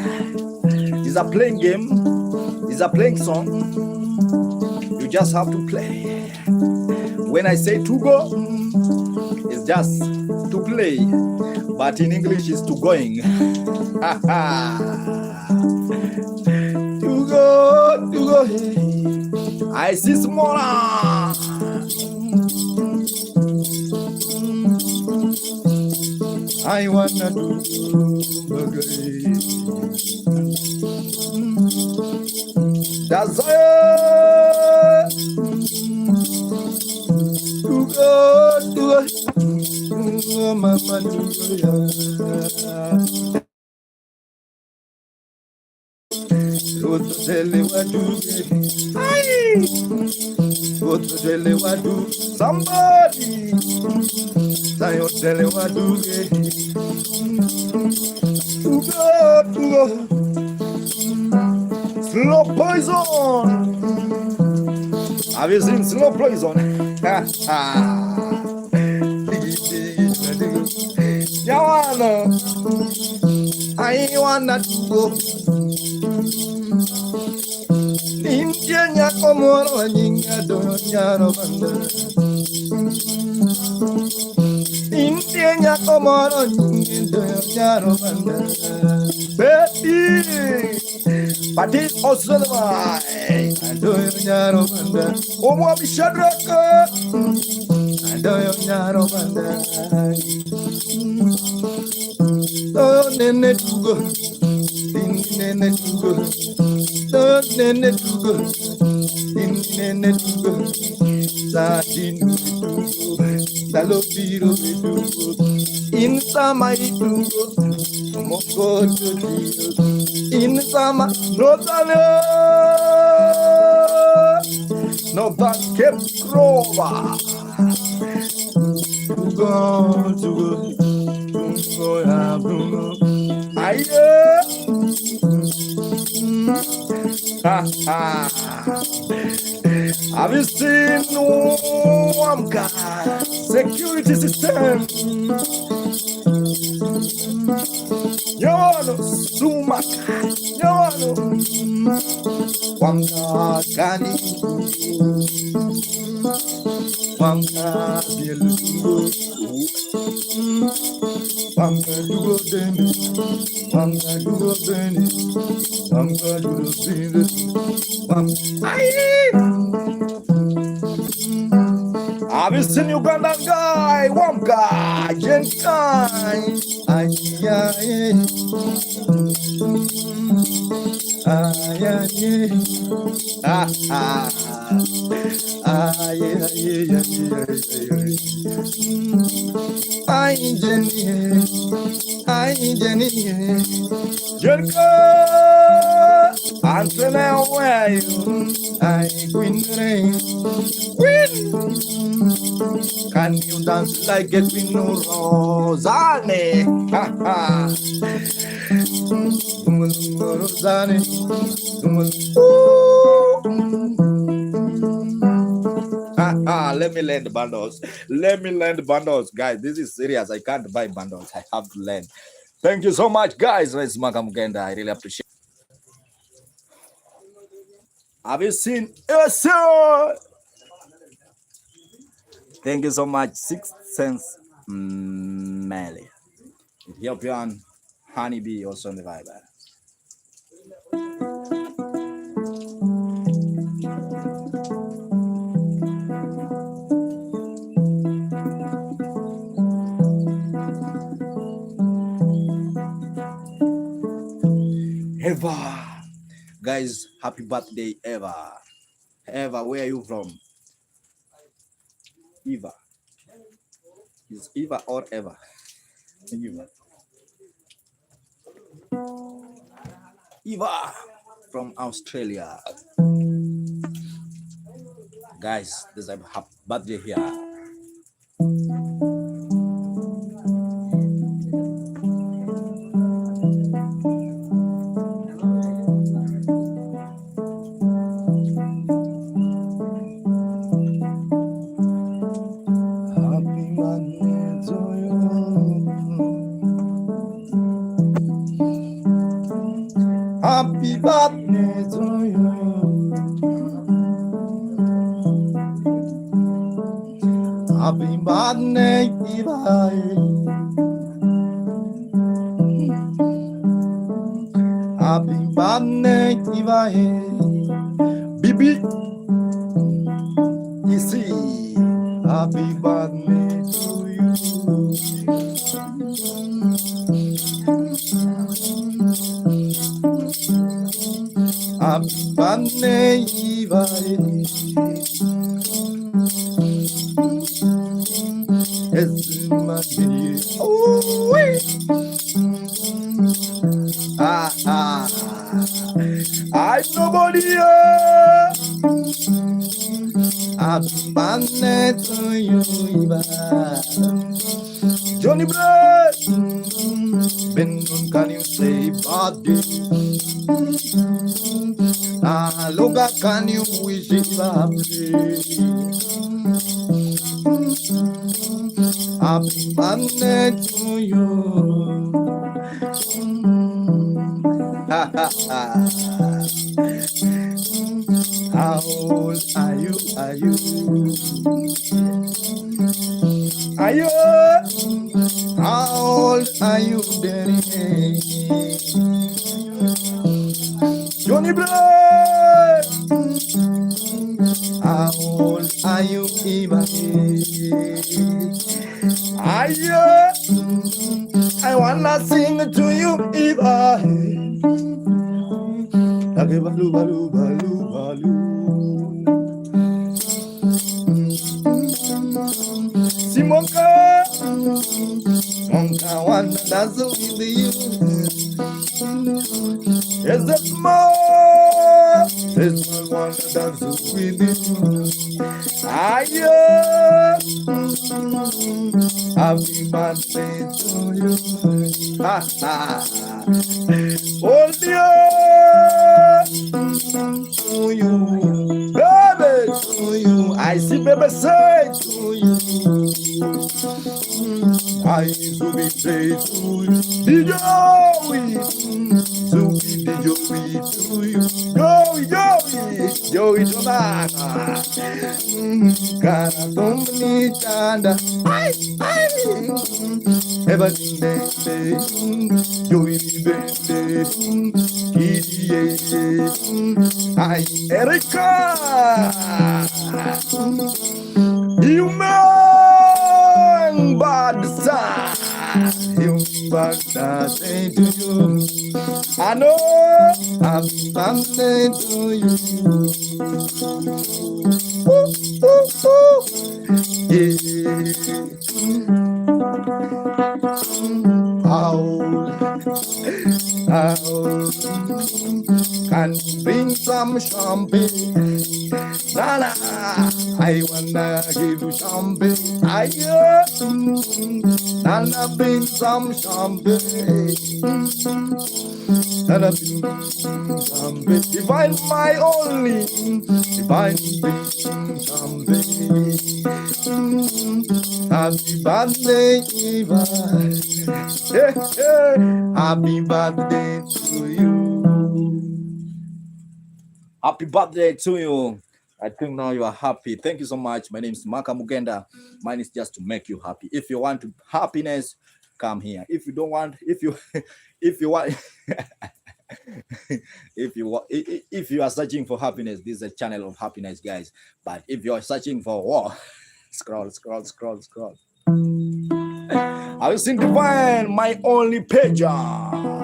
It's a playing game. It's a playing song. You just have to play. When I say to go, it's just to play. But in English, it's to going. To go. I see smaller. I wanna do again. That's it. To go. Mama do somebody. To go. Slow poison. Have you seen slow poison? I wanna go. Ninja komoro nyinga do nyaro banda. Ninja komoro nyinga do nyaro banda. Baby, but it's also my. Do nyaro banda. Omo bishadraka. Do nyaro banda. Oh, nene tugo, nene tugo, oh, nene tugo, nene tugo, Latino tugo, Salopiro tugo, in sama tugo, Moko tugo, in sama no tane, no basket crova, tugo. Have you seen Wamka security system? Yono Sumaka, Yono Wamka Gani, Wamka Bielungo. Wamka dugo deni, Wamka dugo deni, Wamka dugo deni, Wamka. Have you seen Ugandan guy? Wamka, Jenkai, Ayaye, I Jenny, Jenka, answer now where you, I queen rain, can you dance like a queen Rosane? Rosane, let me learn the bundles. Let me learn the bundles, guys. This is serious. I can't buy bundles. I have to learn. Thank you so much, guys. It's Makamugenda. I really appreciate Have you seen? Yes, sir. Thank you so much. 6 cents. Melly. Ethiopian honeybee also on the vibe. Eva. Guys, happy birthday, Eva. Eva, where are you from? Eva. Is Eva or Eva? Eva. Eva from Australia. Guys, there's a happy birthday here. Happy birthday to you. Happy birthday, Eva. Happy birthday, Eva. Bibi, you see. Happy birthday to you. Happy birthday, Eva. Oh, I'm nobody. Happy birthday to you, Eva. Johnny Bread. Ben, can you say birthday? Loga, can you wish Eva happy? Happy birthday to you. How old are you? Are you? Are you? How old are you, Daddy? Johnny Blood. How old are you, Eva? Are you? I wanna sing to you, Eva. Balu, balu, balu, balu. Simonka, Monka, one that's with you. Yes, that's more. There's one that's with you. Ayo, happy birthday to you. Ha ha. Hold you. To you, baby, to you. I see baby say to you. I to be say to you. DJ, to be DJ to you. Yo, Jonaka. Kana company chanda. Ever day, yo, I Erica, you man, bad side, you bad say to you. I know I'm something to you. Ooh, ooh, ooh. Yeah. How can bring some champagne? Nana, I wanna give you champagne. Nana, bring some champagne. Nana, bring champagne. Divine my only, divine bring champagne. Happy birthday, Eva. Hey, hey. Happy birthday to you. Happy birthday to you. I think now you are happy. Thank you so much. My name is Makamugenda. Mine is just to make you happy. If you want happiness, come here. If you don't want, if you want if you are searching for happiness, this is a channel of happiness, guys. But if you are searching for war, scroll. I will sing divine, my only pager.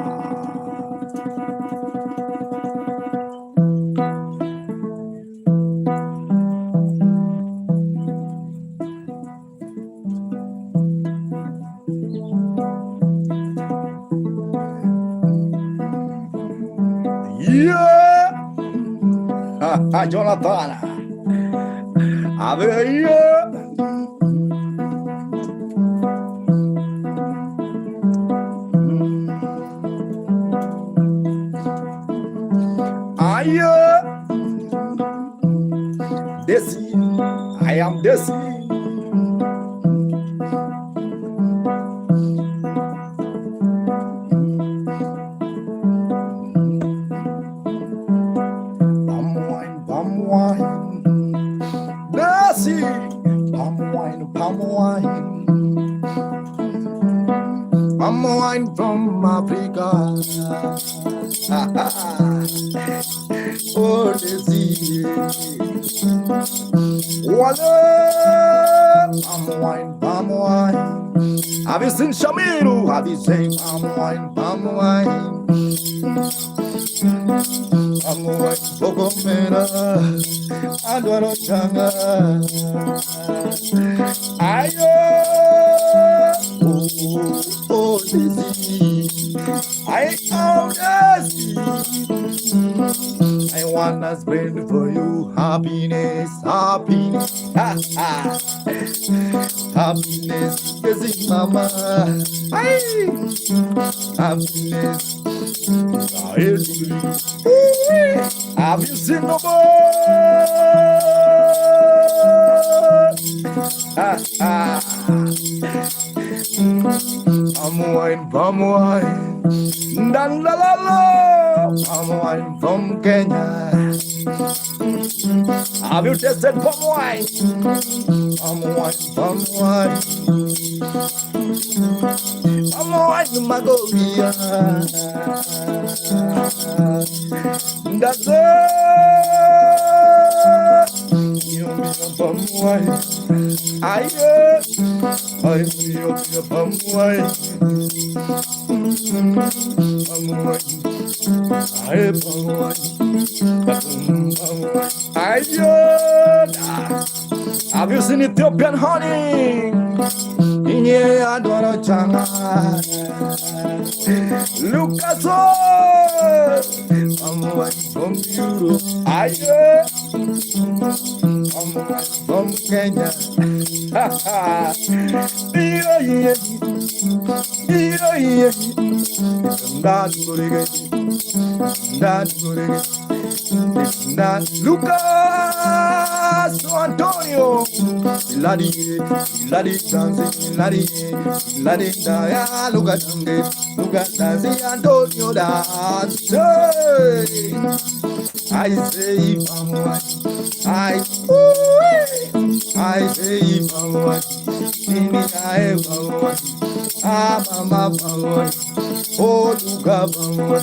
Yeah, Jonathan. Yeah. Desi, I am Desi. Palm wine from Africa. Oh, Desi. Wale, palm wine. Have you seen Shamiru? Have you seen palm wine? Palm wine, Bogomera, Adoro Changa. Ayo, oh, Desi. I am Desi. I wanna spread for you happiness, happiness, happiness, Desi mama. Happiness. Have you seen the boy? Palm wine, palm wine from Kenya. Have you tasted palm wine? Palm wine. Palm wine, Magoria. That's you palm wine. I palm wine. Have you seen Ethiopian honey? Yeah, I don't know China. Look at I'm from Europe. I'm from Kenya. Lucas Antonio, Ladi dancing, Ladi Daya, look at dancing Antonio dance. I say I say Mama oh Luka Mama.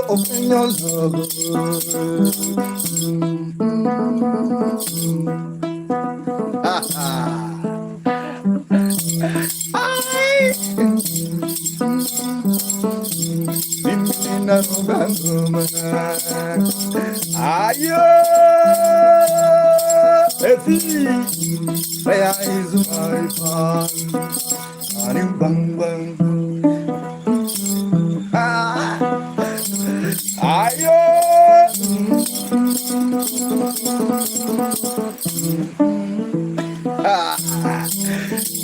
Open your love. Where is my father? Bang bang.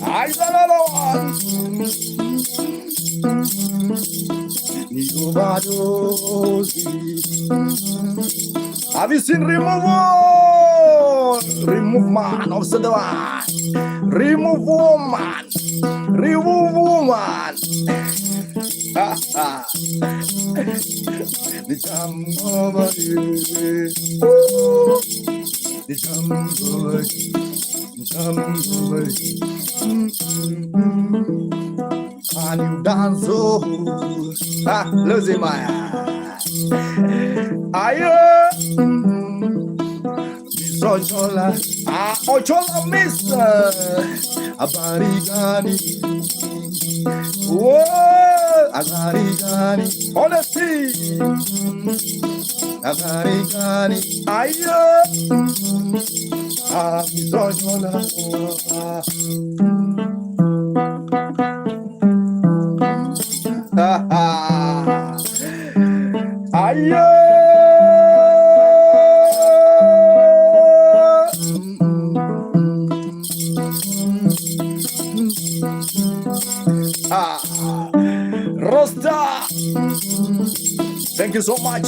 I don't know. Have you seen remove man of the one? Remove woman. Remove woman. The jumbo, the jumbo, can you dance? Losing my eye. Ochola, Ochola, Mister Abarigani. Whoa, Abarigani, honesty, Abarigani, Ayo, Ochola, Ayo. Rosta, thank you so much.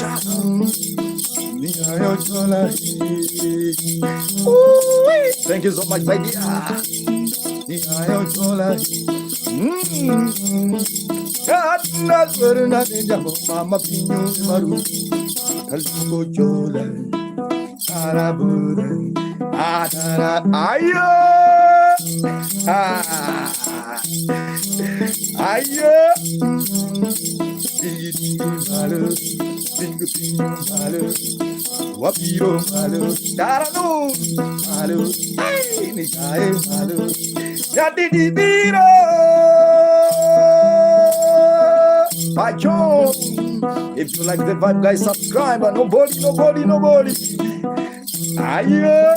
Thank you so much, my dear. Mama ayo, wapiro malo, darano malo, ni kae malo, nyatiti biro, pacho. If you like the vibe, guys, subscribe. Nobody. Ayo,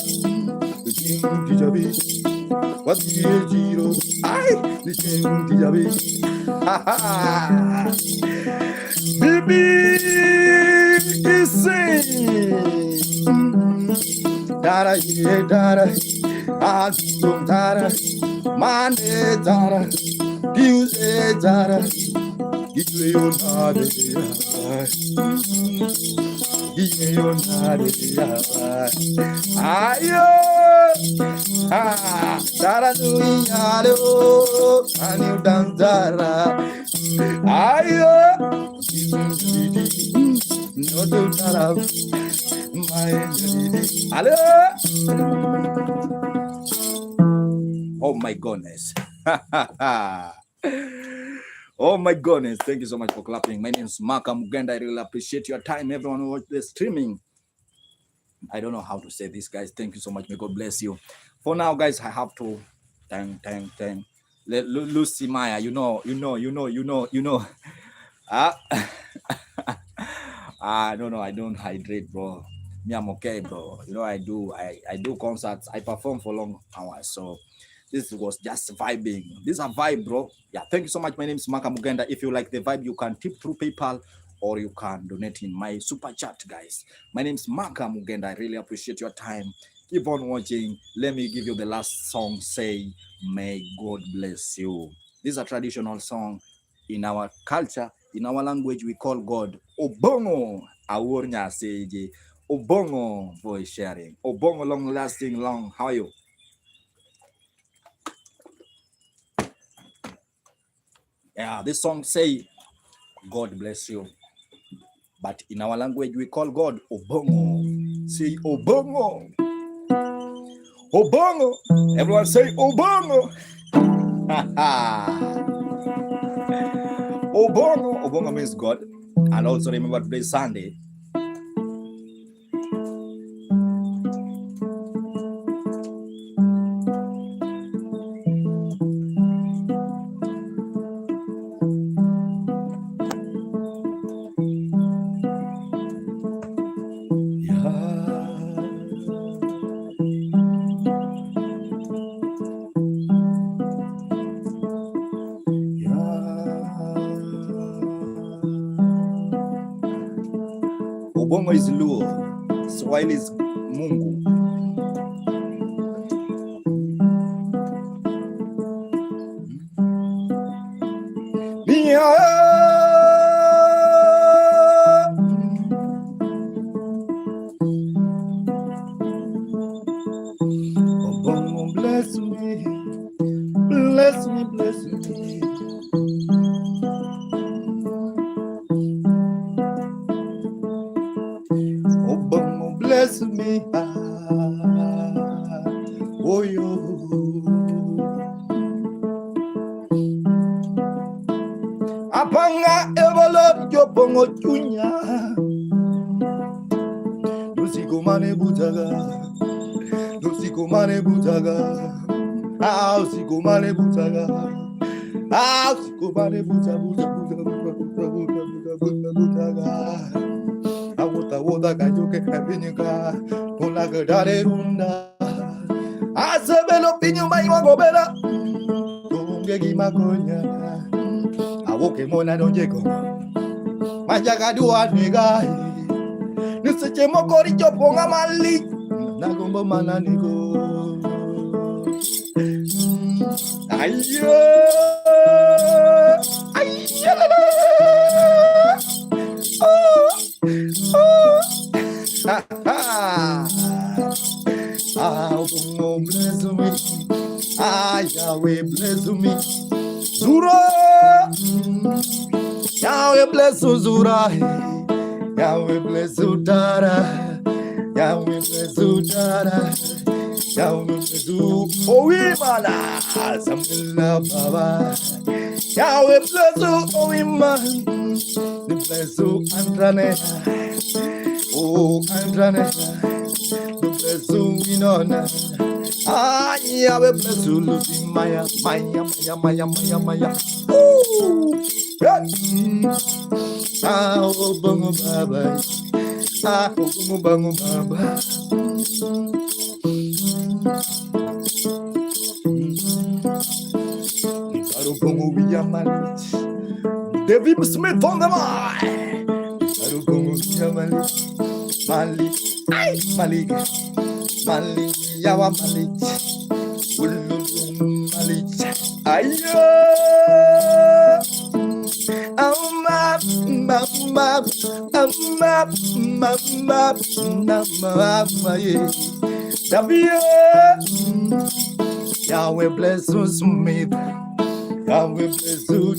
what you do? I listen to Javi. Baby, Dara, Dara, Asum Dara, Mande Dara, Tuesday Dara, give me your name. Give me your name. Ayo. Dara Duyalo, and you dance Dara. Ayo, no do Dara, my lady. Hello. Oh my goodness. Oh my goodness. Thank you so much for clapping. My name is Makamugenda. I really appreciate your time. Everyone who watched the streaming. I don't know how to say this, guys. Thank you so much. May God bless you. For now, guys, I have to thank Lucy Maya. You know. No, I don't hydrate, bro. Me, I'm okay, bro. You know, I do concerts. I perform for long hours. So this was just vibing. This is a vibe, bro. Yeah, thank you so much. My name is Makamugenda. If you like the vibe, you can tip through PayPal or you can donate in my super chat, guys. My name is Makamugenda. I really appreciate your time. Keep on watching. Let me give you the last song. Say, may God bless you. This is a traditional song in our culture. In our language, we call God Obongo. Awornya seje. Obongo voice sharing. Obongo long lasting long. How are you? Yeah, this song say, God bless you. But in our language, we call God Obongo. Say Obongo. Obongo. Everyone say Obongo. Obongo. Obongo means God. And also remember today is Sunday. Obongo is Luo, Swahili is Mungu. Obongo bless me, bless me, bless me. Obongo bless me, oh yo. Apanga evolo yo pongo chunya. Usikomane butaga. Usikomane butaga. Ah, usikomane butaga. Ah, usikomane butaga. Awota kajuke kapinyika. Kula kadare runda. Asabelo pinyo mai wagobera. Tungegi makonya. Awoke mona nojeko. Majaga dua negai. Niseche mokori choponga mali. Nagombo mananigo. Ayo. Ayo. Oh. Oh. Ha ha. Oh, bless me. Ah, Yahweh bless me. Zura. Yahweh bless Zura. Yahweh bless Udara. Yahweh bless Udara. Yahweh bless Oimana. Samila Baba. Yahweh bless Oiman. Bless Andrane. Oh, Andrane. Bless Winona. Ah, Yahweh bless Lucy Maya. Maya. Ooh. Ah, oh, bango baba. Ah, oh, bango baba. Aro bango biyamal. David Smith on the line. Aro bango biyamal. Malik. Yawa Malik. Ululum Malik. Ayo. Yahweh bless us, Smith. Yahweh bless you,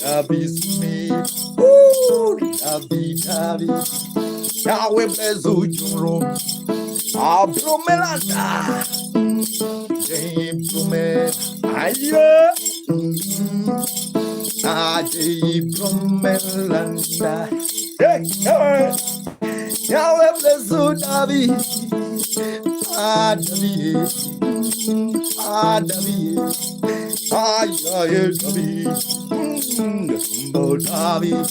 David Smith. Ooh, David. Yahweh bless you, Jerome. Abromelanda. Ayo. Abromelanda. Hey, Yahweh bless you, David. David.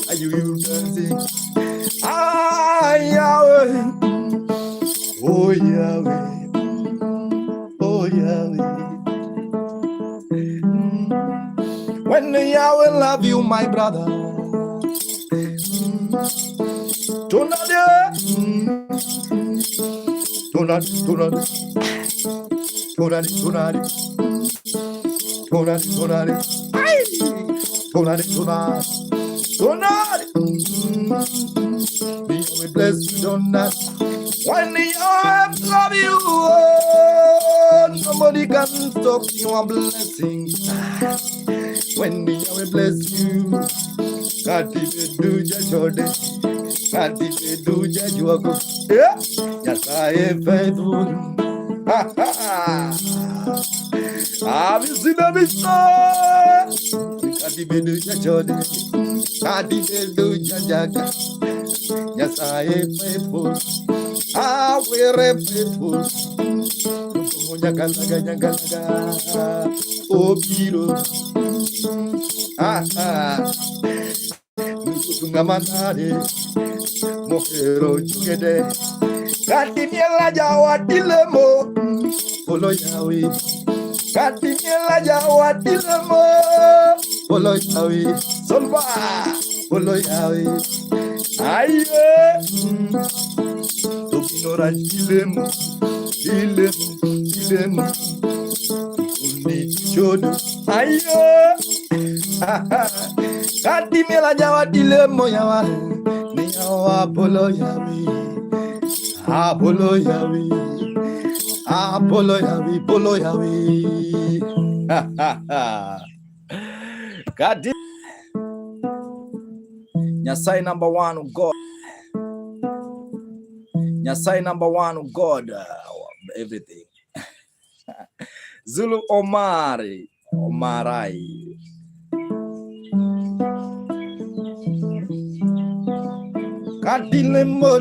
Are you dancing? Yahweh. Oh, Yahweh. Oh, Yahweh. When Yahweh love you, my brother. Tonade. We bless you, Donald. When the arms love you, nobody can stop your blessing. When the Yahweh bless you, God do jajode, God do jajuago. Yes, I am faithful. Have you seen the star? God do jajode, God do jajaga. Yes, I am faithful. We're faithful. Oh, Piro. Tungamanade. Mokero Jugede. Katimiela Jawa Dilemo. Follow Yahweh. Katimiela Jawa Dilemo. Follow Yahweh. Solva. Follow Yahweh. Aye. Nora dilemo, dilemo, uni jodo, ayo, kati mela jawa dilemo yawa, ni yawa bolo yawi, bolo yawi, bolo yawi, kati. Nyasai number one, God. Nyasai number one, God. Everything. Zulu Omarai. Kadilemo,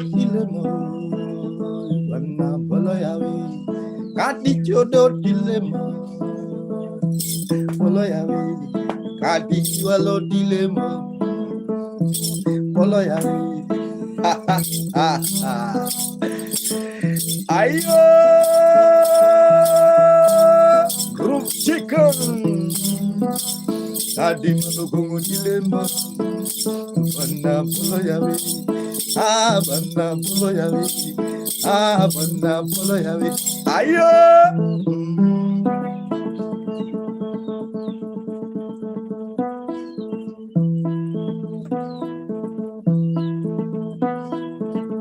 Bana Boloyawi. Kadichodo dilemo, Boloyawi. Kadichualo dilemo, Boloyawi. Ayo, group chicken. Adi manugungu dilema, bana Boloyawi. Bana Boloyawi. Bana Boloyawi. Ayo.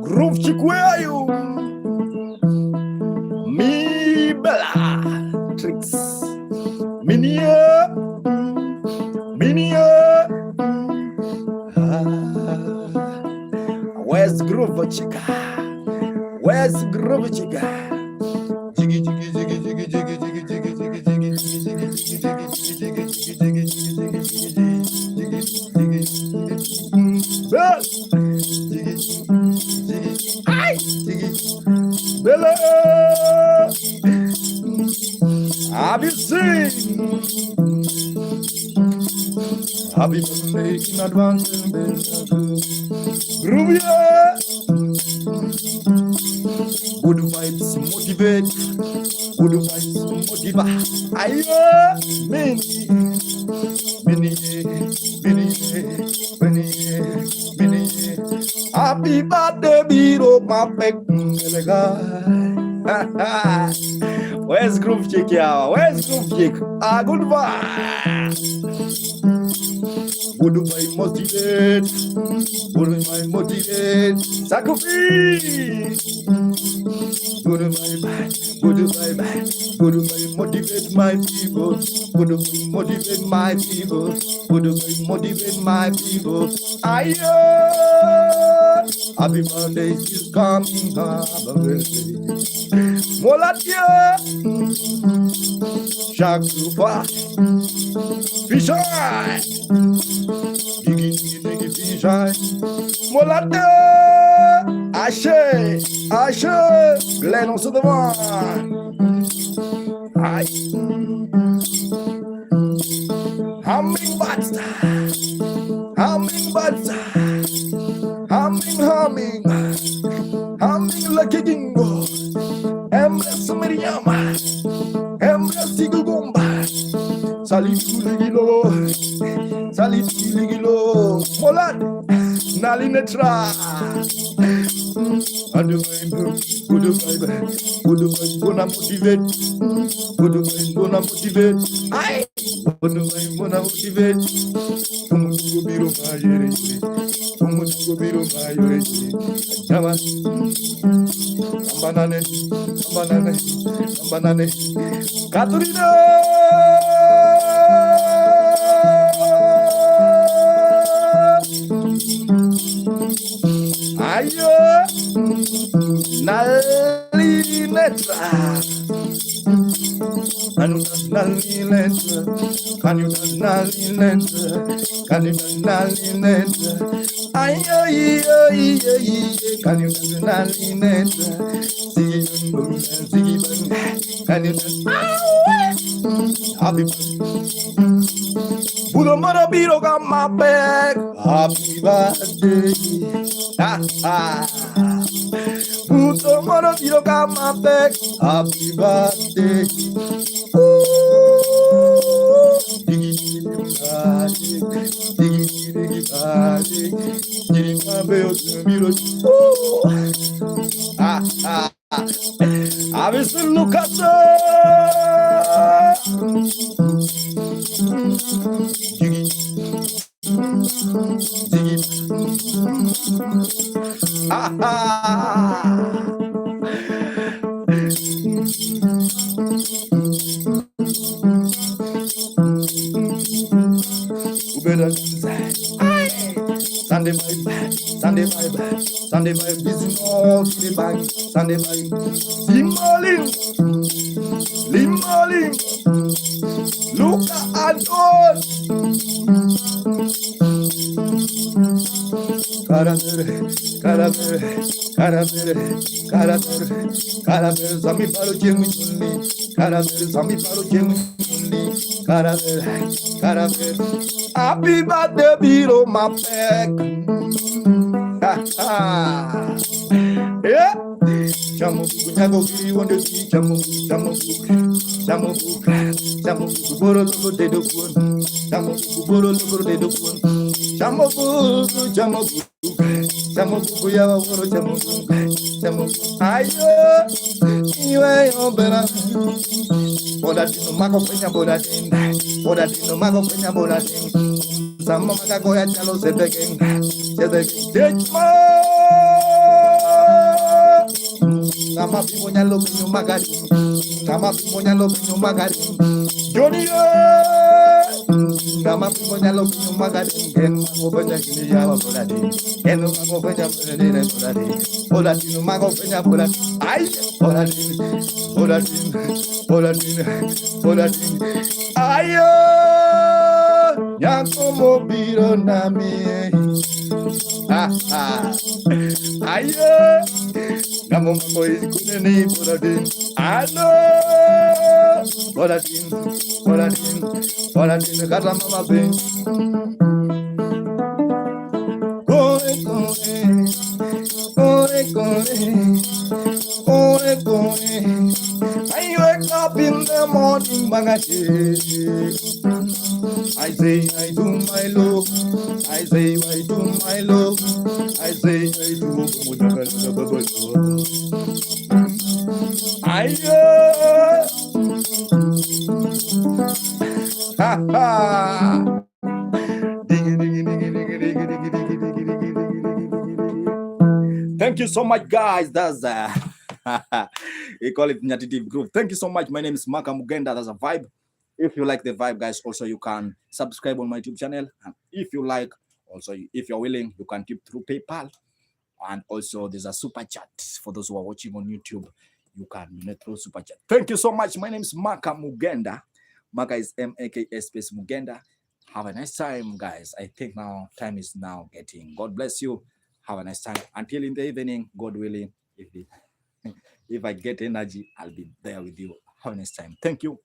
Groove Chikwayo, Mi Bella Tricks, Minia, where's Groove Chica? Where's Groove Chica? Jiggy, jiggy, jiggy, jiggy, jiggy, jiggy, jiggy, jiggy, jiggy, jiggy, jiggy, Bella, have you seen? Happy birthday in advance, Grubia. Good vibes motivate, good vibes motivate. Ayo, many. Happy birthday, Biro, my back. Where's Groove Chick? Where's Groove Chick? Goodbye. Goodbye, motivate. Goodbye, motivate. Sakufi. Goodbye, motivate my people. Goodbye, motivate my people. Goodbye, motivate my people. Ayo. Happy Monday is coming. Molatia. Shark super. Fish eye. Diggy, fish eye. Molatia. Ashe. Glenn on se demande. Aïe. Hummingbird. Humming like dingo. Embrace Mariama. Embrace Tigugumba. Salut Ligilo. Molad. Nalinetra. Goodbye, gonna motivate. Aye, gonna motivate. Tumutungo biro mayere. Jama. Ambanane. Katurina. Ayo, nalinetra. Can you happy Budamara Biro got my back. Happy birthday. Budamara Biro got my back. Happy birthday. Sunday vibe, Sunday vibe, Sunday vibe, busy all the bang, Sunday vibe, Limmaling, Luca Anton, Caramel, Sami Paro Jimmy, Sami Paro Jimmy, Caramel, happy birthday, Biro, my back. Yeah. Jamu nyago kiri wonde si jamu boro logo de do kun jamu boro logo de do kun jamu ya boro jamu ayo iwe obera boda dino mago penya boda dino mago penya boda din sama magago ya chalo sebegen dejma Kama pimonya lo pinyo magari Johnny Kama pimonya lo pinyo magari Ken mago penya kini yawa boladi Ken mago penya boladi no mago penya boladi Ay boladi Ayo Nyako mobiro nami Ayo Namo mambo ikuneni boladin. Ano boladin kata mama ben. I wake up in the morning, bangashi. I say I do my love. I say I do my love. I say I do ha ha. Thank you so much, guys. That's we call it nyatiti group. Thank you so much. My name is Makamugenda. That's a vibe. If you like the vibe, guys, also you can subscribe on my YouTube channel. And if you like, also if you're willing, you can tip through PayPal. And also there's a super chat for those who are watching on YouTube. You can donate through super chat. Thank you so much. My name is Makamugenda. Maka is M-A-K-S space Mugenda. Have a nice time, guys. I think now time is now getting. God bless you. Have a nice time. Until in the evening, God willing, if I get energy, I'll be there with you. Have a nice time. Thank you.